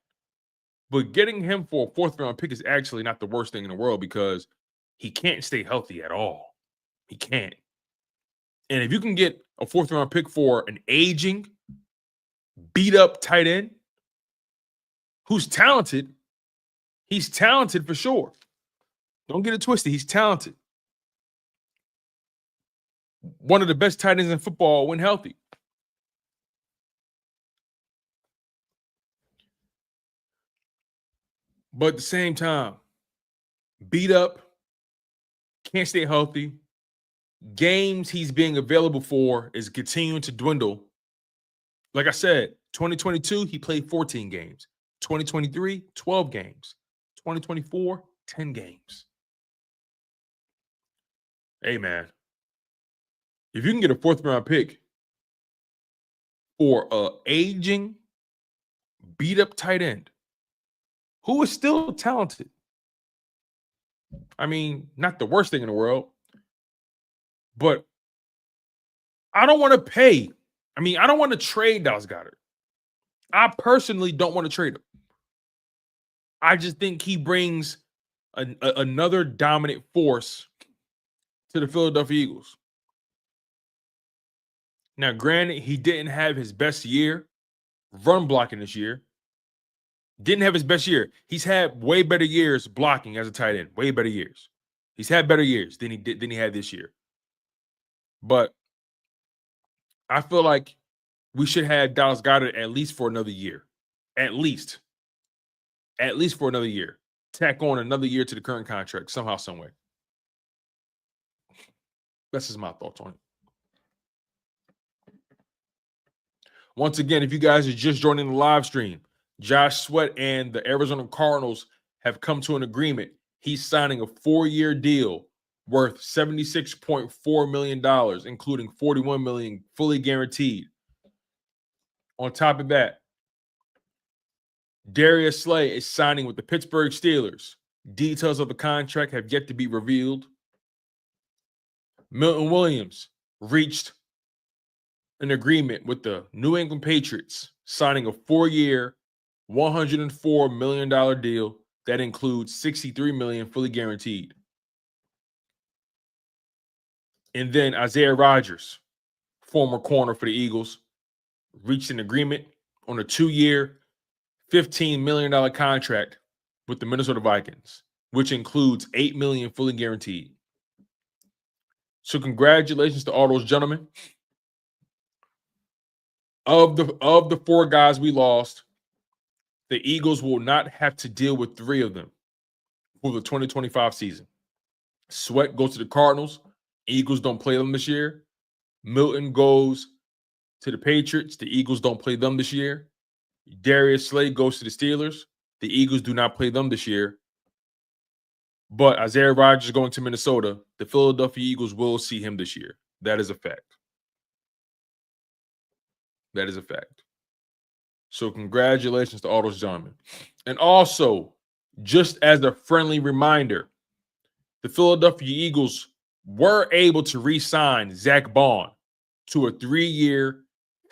but getting him for a fourth round pick is actually not the worst thing in the world because he can't stay healthy at all. He can't. And if you can get a fourth round pick for an aging, beat up tight end who's talented, he's talented for sure. Don't get it twisted. He's talented. One of the best tight ends in football when healthy. But at the same time, beat up, can't stay healthy. Games he's being available for is continuing to dwindle. Like I said, 2022, he played 14 games. 2023, 12 games. 2024, 10 games. Hey, man. If you can get a fourth round pick for a aging, beat up tight end who is still talented, I mean, not the worst thing in the world, but I don't want to pay. I mean, I don't want to trade Dallas Goedert. I personally don't want to trade him. I just think he brings another dominant force to the Philadelphia Eagles. Now, granted, he didn't have his best year run blocking this year. Didn't have his best year. He's had way better years blocking as a tight end. Way better years. He's had better years than he had this year. But I feel like we should have Dallas Goedert at least for another year. At least for another year. Tack on another year to the current contract somehow, some way. That's just my thoughts on it. Once again, if you guys are just joining the live stream, Josh Sweat and the Arizona Cardinals have come to an agreement. He's signing a 4-year deal worth $76.4 million, including $41 million fully guaranteed. On top of that, Darius Slay is signing with the Pittsburgh Steelers. Details of the contract have yet to be revealed. Milton Williams reached an agreement with the New England Patriots, signing a 4-year, $104 million deal that includes $63 million fully guaranteed. And then Isaiah Rodgers, former corner for the Eagles, reached an agreement on a 2-year, $15 million contract with the Minnesota Vikings, which includes $8 million fully guaranteed. So congratulations to all those gentlemen. Of the 4 guys we lost, the Eagles will not have to deal with 3 of them for the 2025 season. Sweat goes to the Cardinals. Eagles don't play them this year. Milton goes to the Patriots. The Eagles don't play them this year. Darius Slay goes to the Steelers. The Eagles do not play them this year. But Isaiah Rodgers going to Minnesota. The Philadelphia Eagles will see him this year. That is a fact. That is a fact. So congratulations to all those gentlemen. And also, just as a friendly reminder, the Philadelphia Eagles were able to re-sign Zack Baun to a 3-year,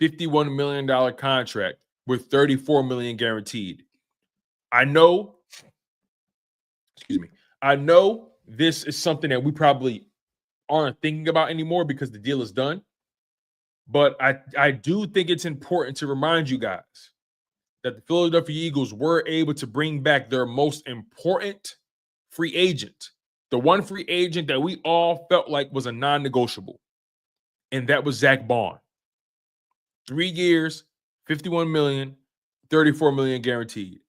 $51 million contract with $34 million guaranteed. I know this is something that we probably aren't thinking about anymore because the deal is done. But I do think it's important to remind you guys that the Philadelphia Eagles were able to bring back their most important free agent, the one free agent that we all felt like was a non-negotiable, and that was Zack Baun. 3 years, $51 million, $34 million guaranteed.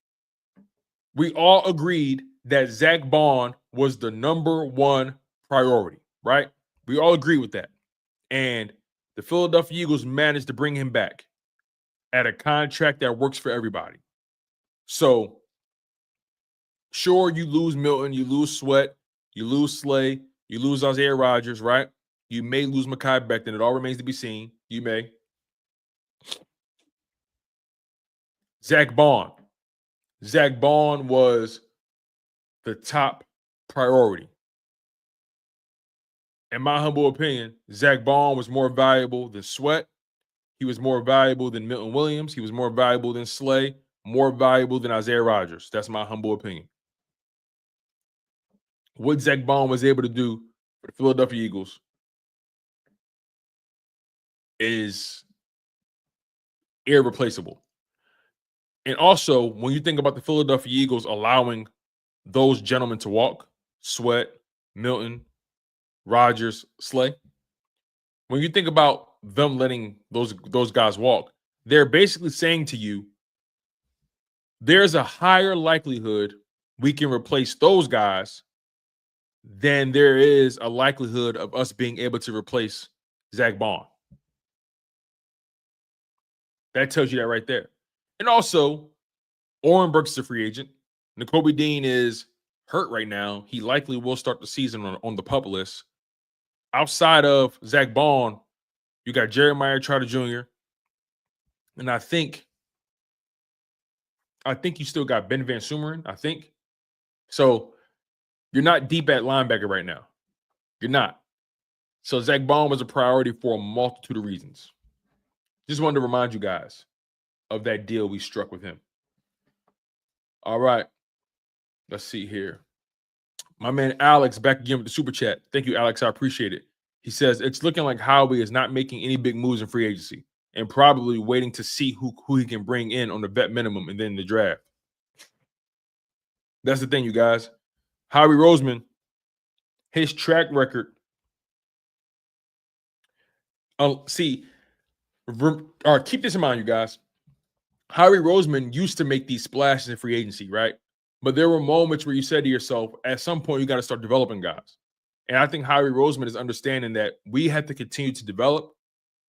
We all agreed that Zack Baun was the number 1 priority, right? We all agree with that. And the Philadelphia Eagles managed to bring him back at a contract that works for everybody. So, sure, you lose Milton, you lose Sweat, you lose Slay, you lose Isaiah Rodgers, right? You may lose Mekhi Becton. It all remains to be seen. You may. Zack Baun. Zack Baun was the top priority. In my humble opinion, Zack Baun was more valuable than Sweat. He was more valuable than Milton Williams. He was more valuable than Slay, more valuable than Isaiah Rodgers. That's my humble opinion. What Zack Baun was able to do for the Philadelphia Eagles is irreplaceable. And also, when you think about the Philadelphia Eagles allowing those gentlemen to walk, Sweat, Milton, Rodgers, Slay, when you think about them letting those guys walk, they're basically saying to you, there's a higher likelihood we can replace those guys than there is a likelihood of us being able to replace Zack Baun. That tells you that right there. And also, Oren Burks is a free agent. Nakobe Dean is hurt right now. He likely will start the season on the PUP list. Outside of Zack Baun, you got Jeremiah Trotter Jr. And I think you still got Ben Van Sumeren, I think. So you're not deep at linebacker right now. You're not. So Zack Baun was a priority for a multitude of reasons. Just wanted to remind you guys of that deal we struck with him. All right. Let's see here. My man Alex back again with the super chat. Thank you, Alex. I appreciate it. He says, it's looking like Howie is not making any big moves in free agency and probably waiting to see who he can bring in on the vet minimum and then the draft. That's the thing, you guys. Howie Roseman, his track record. Keep this in mind, you guys. Howie Roseman used to make these splashes in free agency, right? But there were moments where you said to yourself, at some point, you got to start developing guys. And I think Howie Roseman is understanding that we have to continue to develop.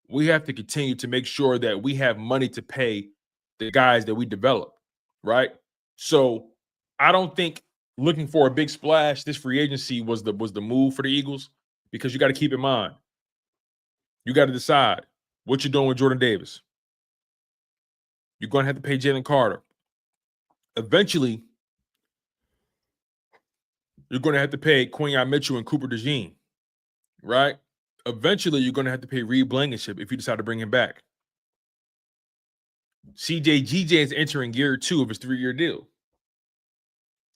We have to continue to make sure that we have money to pay the guys that we develop, right? So I don't think looking for a big splash this free agency was the move for the Eagles, because you got to keep in mind, you got to decide what you're doing with Jordan Davis. You're going to have to pay Jalen Carter. Eventually, you're going to have to pay Quinyon Mitchell and Cooper DeJean, right? Eventually, you're going to have to pay Reed Blankenship if you decide to bring him back. GJ is entering year 2 of his 3-year deal.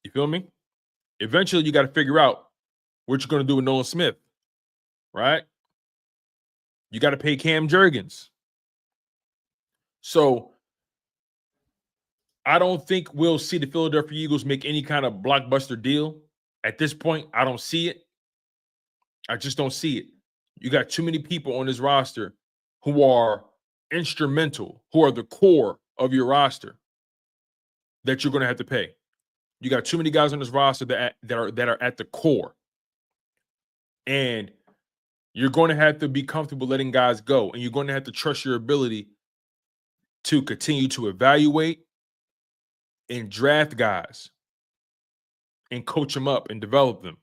You feel me? Eventually, you got to figure out what you're going to do with Nolan Smith, right? You got to pay Cam Jurgens. So I don't think we'll see the Philadelphia Eagles make any kind of blockbuster deal. At this point, I don't see it. I just don't see it. You got too many people on this roster who are instrumental, who are the core of your roster that you're going to have to pay. You got too many guys on this roster that are at the core. And you're going to have to be comfortable letting guys go. And you're going to have to trust your ability to continue to evaluate and draft guys and coach them up and develop them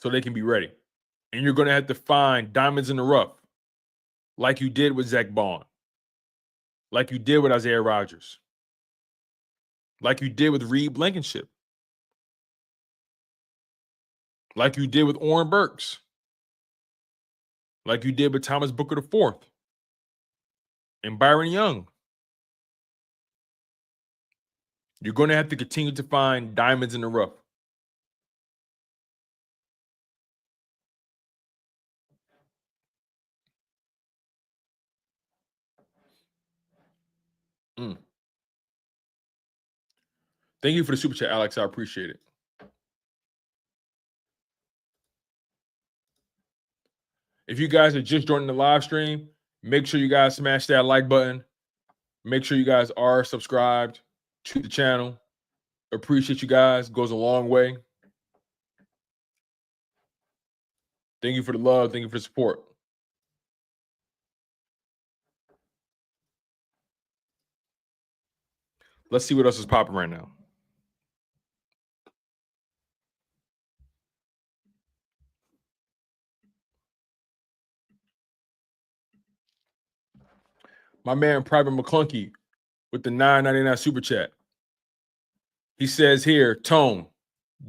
so they can be ready. And you're going to have to find diamonds in the rough, like you did with Zack Baun, like you did with Isaiah Rodgers, like you did with Reed Blankenship, like you did with Oren Burks, like you did with Thomas Booker IV and Byron Young. You're going to have to continue to find diamonds in the rough. Thank you for the super chat, Alex. I appreciate it. If you guys are just joining the live stream, make sure you guys smash that like button. Make sure you guys are subscribed to the channel. Appreciate you guys. Goes a long way. Thank you for the love. Thank you for the support. Let's see what else is popping right now. My man, Private McClunky, with the $9.99 super chat. He says here, Tone,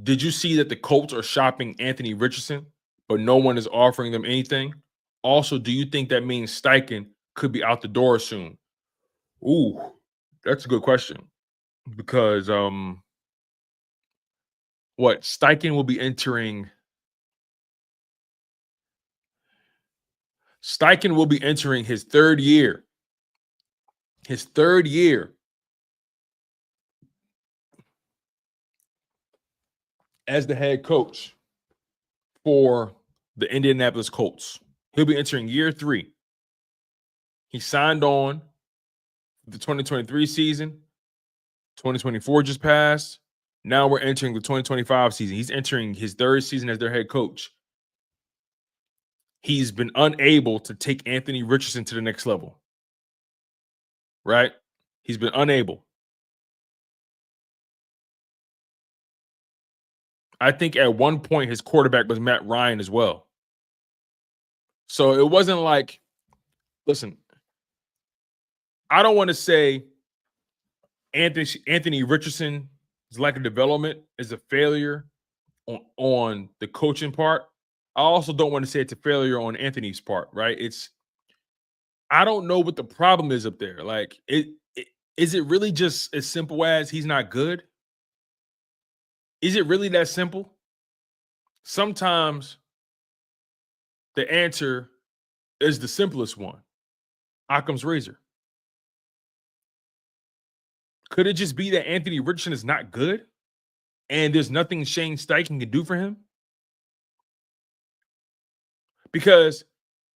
Did you see that the Colts are shopping Anthony Richardson, but no one is offering them anything? Also, do you think that means Steichen could be out the door soon? Ooh, that's a good question because what Steichen will be entering his third year. His third year as the head coach for the Indianapolis Colts. He'll be entering year 3. He signed on the 2023 season. 2024 just passed. Now we're entering the 2025 season. He's entering his third season as their head coach. He's been unable to take Anthony Richardson to the next level. Right? He's been unable. I think at one point his quarterback was Matt Ryan as well. So it wasn't like, listen, I don't want to say Anthony Richardson's lack of development is a failure on the coaching part. I also don't want to say it's a failure on Anthony's part, right? I don't know what the problem is up there. Like, is it really just as simple as he's not good? Is it really that simple? Sometimes the answer is the simplest one. Occam's razor. Could it just be that Anthony Richardson is not good and there's nothing Shane Steichen can do for him? Because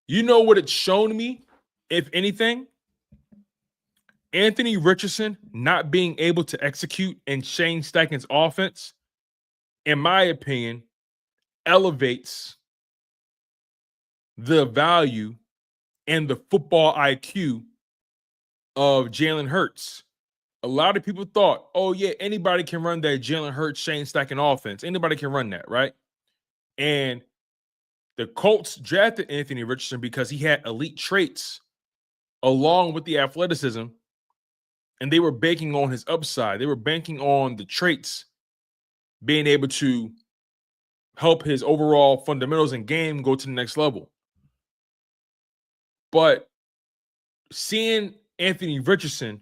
you know what it's shown me, if anything? Anthony Richardson not being able to execute in Shane Steichen's offense, in my opinion, elevates the value and the football IQ of Jalen Hurts. A lot of people thought, oh, yeah, anybody can run that Jalen Hurts, Shane Steichen offense. Anybody can run that, right? And the Colts drafted Anthony Richardson because he had elite traits along with the athleticism, and they were banking on his upside. They were banking on the traits being able to help his overall fundamentals and game go to the next level. But seeing Anthony Richardson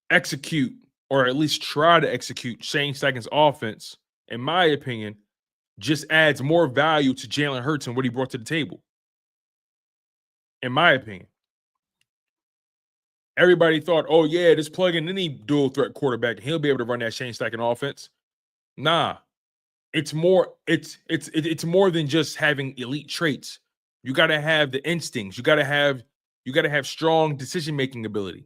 execute, or at least try to execute, Shane Steichen's offense, in my opinion, just adds more value to Jalen Hurts and what he brought to the table. In my opinion. Everybody thought, oh, yeah, just plug in any dual threat quarterback and he'll be able to run that Shane Steichen offense. Nah. It's more than just having elite traits. You got to have the instincts. You got to have strong decision-making ability.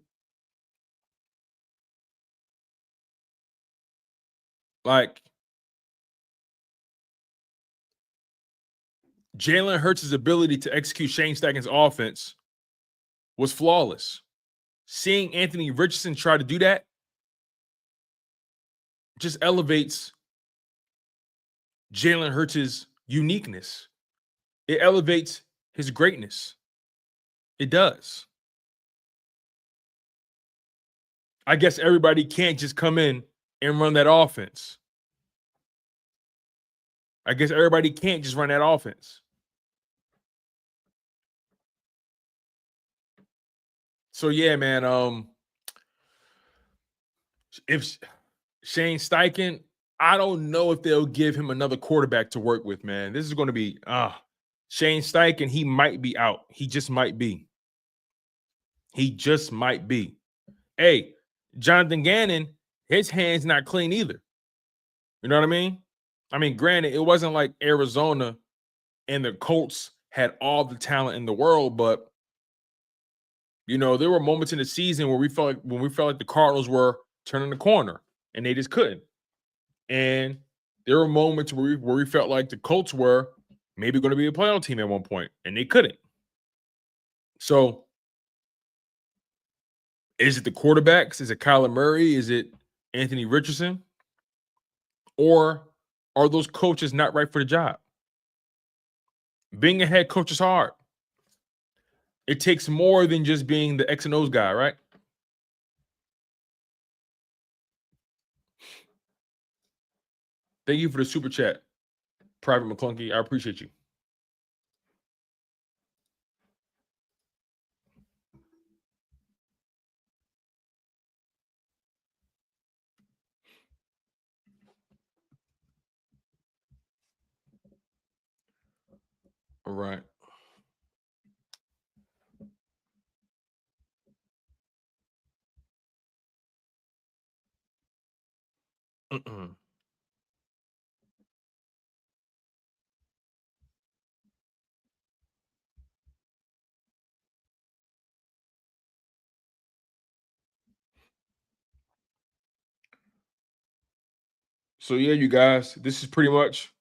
Like, Jalen Hurts' ability to execute Shane Steichen's offense was flawless. Seeing Anthony Richardson try to do that just elevates Jalen Hurts' uniqueness. It elevates his greatness. It does. I guess everybody can't just come in and run that offense. I guess everybody can't just run that offense. So yeah, man. If Shane Steichen, I don't know if they'll give him another quarterback to work with, man. This is going to be Shane Steichen. He might be out. He just might be. He just might be. Hey, Jonathan Gannon, his hand's not clean either. You know what I mean? I mean, granted, it wasn't like Arizona and the Colts had all the talent in the world, but you know, there were moments in the season where we felt like the Cardinals were turning the corner and they just couldn't. And there were moments where we felt like the Colts were maybe going to be a playoff team at one point and they couldn't. So is it the quarterbacks? Is it Kyler Murray? Is it Anthony Richardson? Or are those coaches not right for the job? Being a head coach is hard. It takes more than just being the X and O's guy, right? Thank you for the super chat, Private McClunky. I appreciate you. All right. So yeah, you guys, this is pretty much.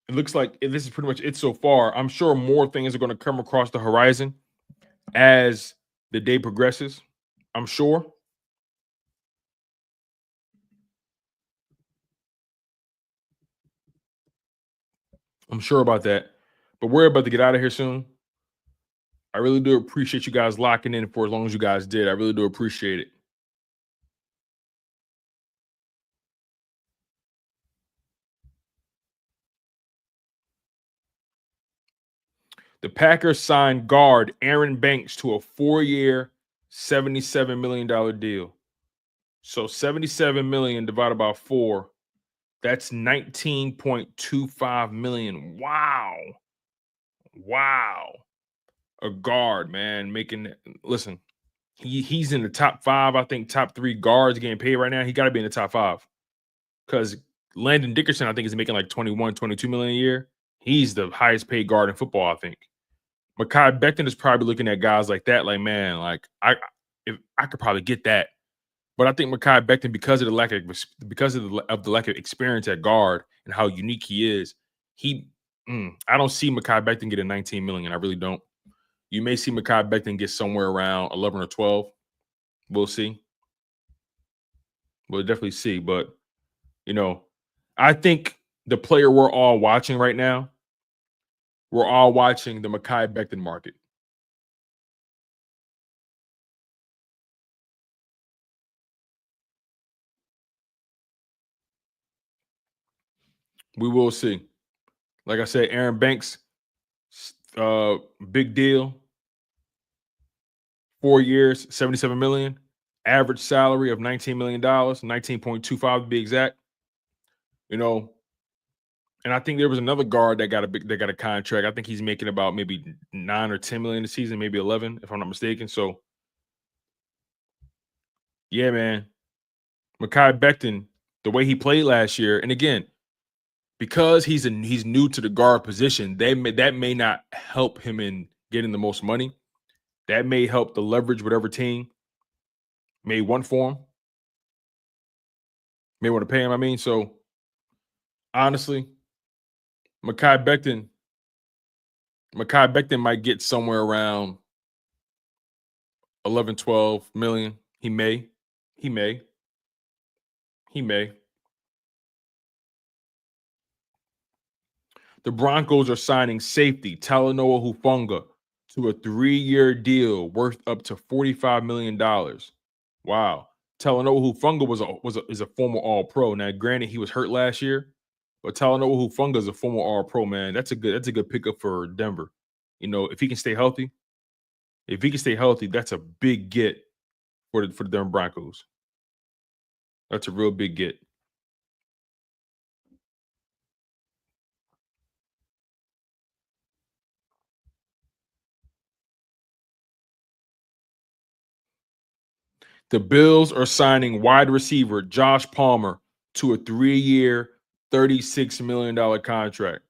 It looks like this is pretty much it so far. I'm sure more things are going to come across the horizon as the day progresses. I'm sure. I'm sure about that. But we're about to get out of here soon. I really do appreciate you guys locking in for as long as you guys did. I really do appreciate it. The Packers signed guard Aaron Banks to a 4-year, $77 million deal. So 77 million divided by 4, that's 19.25 million. Wow. Wow. A guard, man, making listen. He's in the top 5, I think top 3 guards getting paid right now. He got to be in the top 5. Cuz Landon Dickerson I think is making like 21, 22 million a year. He's the highest paid guard in football, I think. Mekhi Becton is probably looking at guys like that, like, man, like if I could probably get that. But I think Mekhi Becton, because of the lack of the lack of experience at guard and how unique he is, I don't see Mekhi Becton getting 19 million. I really don't. You may see Mekhi Becton get somewhere around 11 or 12. We'll see. We'll definitely see. But I think the player we're all watching right now, we're all watching the Mekhi Becton market. We will see. Like I said, Aaron Banks, big deal. 4 years, 77 million. Average salary of $19 million, 19.25 to be exact. And I think there was another guard that got a contract. I think he's making about maybe 9 or 10 million a season, maybe 11, if I'm not mistaken. So, yeah, man. Mekhi Becton, the way he played last year, and again, because he's new to the guard position, that may not help him in getting the most money. That may help the leverage whatever team may want for him, may want to pay him. I mean, so honestly, Mekhi Becton might get somewhere around 11, 12 million. He may. He may. He may. The Broncos are signing safety Talanoa Hufanga to a 3-year deal worth up to $45 million. Wow. Talanoa Hufanga is a former All-Pro. Now, granted, he was hurt last year, but Talanoa Hufanga is a former All-Pro, man. That's a good pickup for Denver. If he can stay healthy, that's a big get for the Denver Broncos. That's a real big get. The Bills are signing wide receiver Josh Palmer to a 3-year, $36 million contract.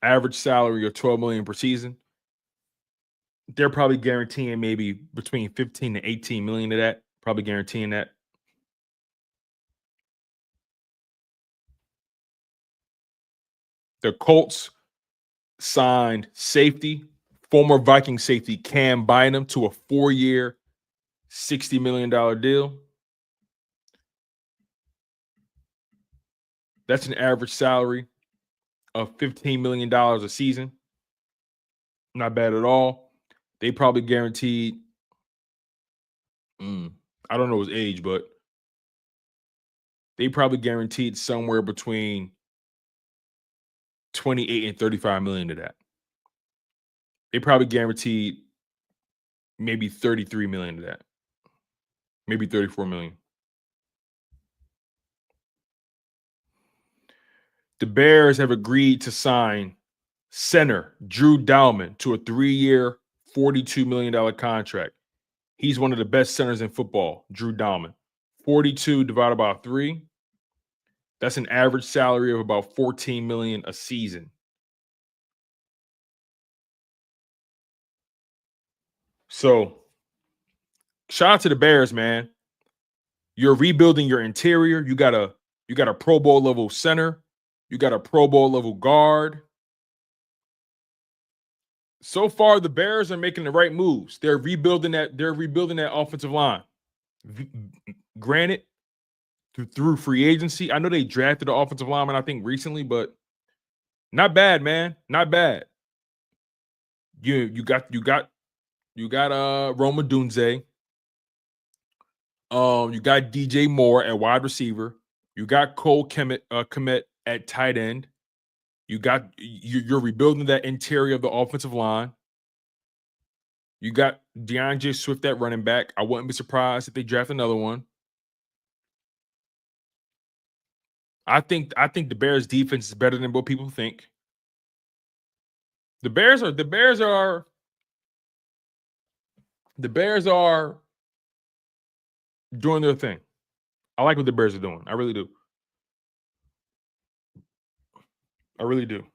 Average salary of $12 million per season. They're probably guaranteeing maybe between 15 to 18 million of that. Probably guaranteeing that. The Colts signed safety, former Viking safety Cam Bynum to a 4-year, $60 million deal. That's an average salary of $15 million a season. Not bad at all. They probably guaranteed, I don't know his age, but they probably guaranteed somewhere between 28 and 35 million to that. They probably guaranteed maybe 33 million to that. Maybe 34 million. The Bears have agreed to sign center Drew Dalman to a 3-year, $42 million contract. He's one of the best centers in football, Drew Dalman. 42 divided by 3. That's an average salary of about $14 million a season. So, shout out to the Bears, man. You're rebuilding your interior. You got a Pro Bowl level center. You got a Pro Bowl level guard. So far, the Bears are making the right moves. They're rebuilding that offensive line. Granted, through free agency, I know they drafted the offensive lineman, I think, recently, but not bad, man. Not bad. You got Roma Dunze. You got DJ Moore at wide receiver. You got Cole Kmet at tight end. You're rebuilding that interior of the offensive line. You got DeAndre Swift at running back. I wouldn't be surprised if they draft another one. I think the Bears defense is better than what people think. The Bears are doing their thing. I like what the Bears are doing. I really do. I really do.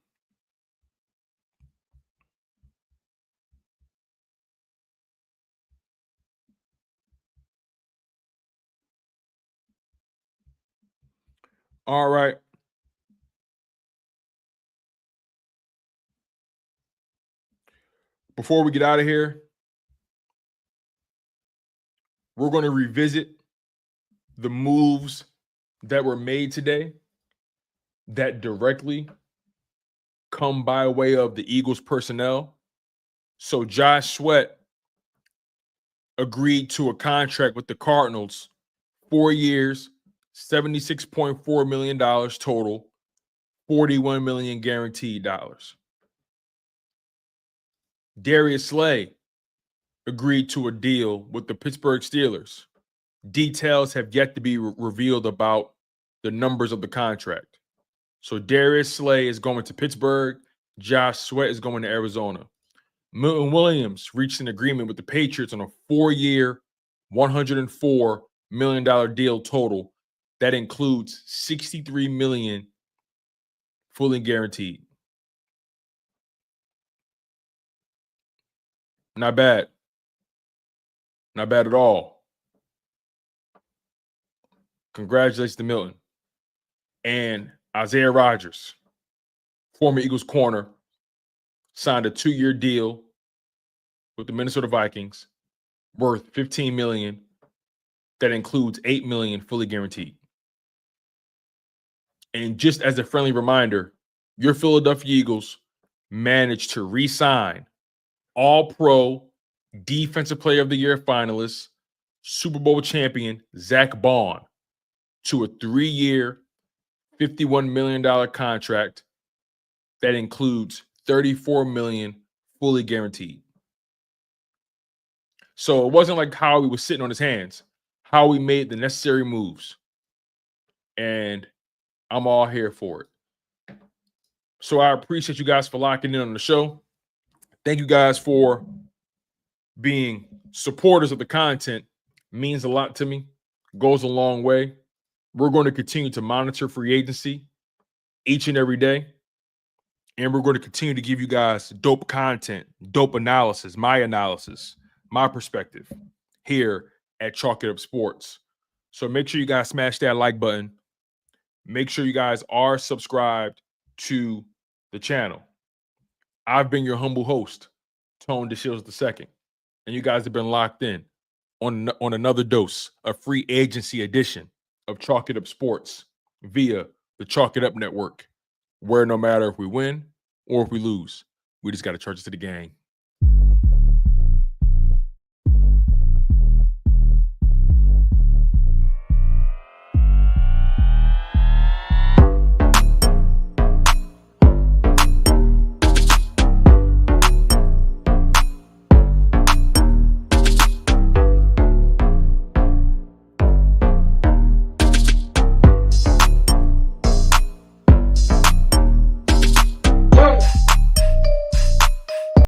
All right. Before we get out of here, we're going to revisit the moves that were made today that directly come by way of the Eagles personnel. So Josh Sweat agreed to a contract with the Cardinals, 4 years, $76.4 million total, $41 million guaranteed dollars. Darius Slay agreed to a deal with the Pittsburgh Steelers. Details have yet to be revealed about the numbers of the contract. So Darius Slay is going to Pittsburgh. Josh Sweat is going to Arizona. Milton Williams reached an agreement with the Patriots on a 4-year, $104 million deal total. That includes $63 million fully guaranteed. Not bad. Not bad at all. Congratulations to Milton. And Isaiah Rodgers, former Eagles corner, signed a 2-year deal with the Minnesota Vikings worth $15 million. That includes $8 million fully guaranteed. And just as a friendly reminder, your Philadelphia Eagles managed to re-sign All-Pro Defensive Player of the Year finalist, Super Bowl champion Zack Baun to a 3-year, $51 million contract that includes $34 million fully guaranteed. So it wasn't like Howie was sitting on his hands. Howie made the necessary moves. And I'm all here for it. So I appreciate you guys for locking in on the show. Thank you guys for being supporters of the content. It means a lot to me. Goes a long way. We're going to continue to monitor free agency each and every day. And we're going to continue to give you guys dope content, dope analysis, my perspective here at Chalk It Up Sports. So make sure you guys smash that like button. Make sure you guys are subscribed to the channel. I've been your humble host, Tone DeShields II, and you guys have been locked in on another dose, a free agency edition of Chalk It Up Sports via the Chalk It Up Network, where no matter if we win or if we lose, we just got to charge it to the gang.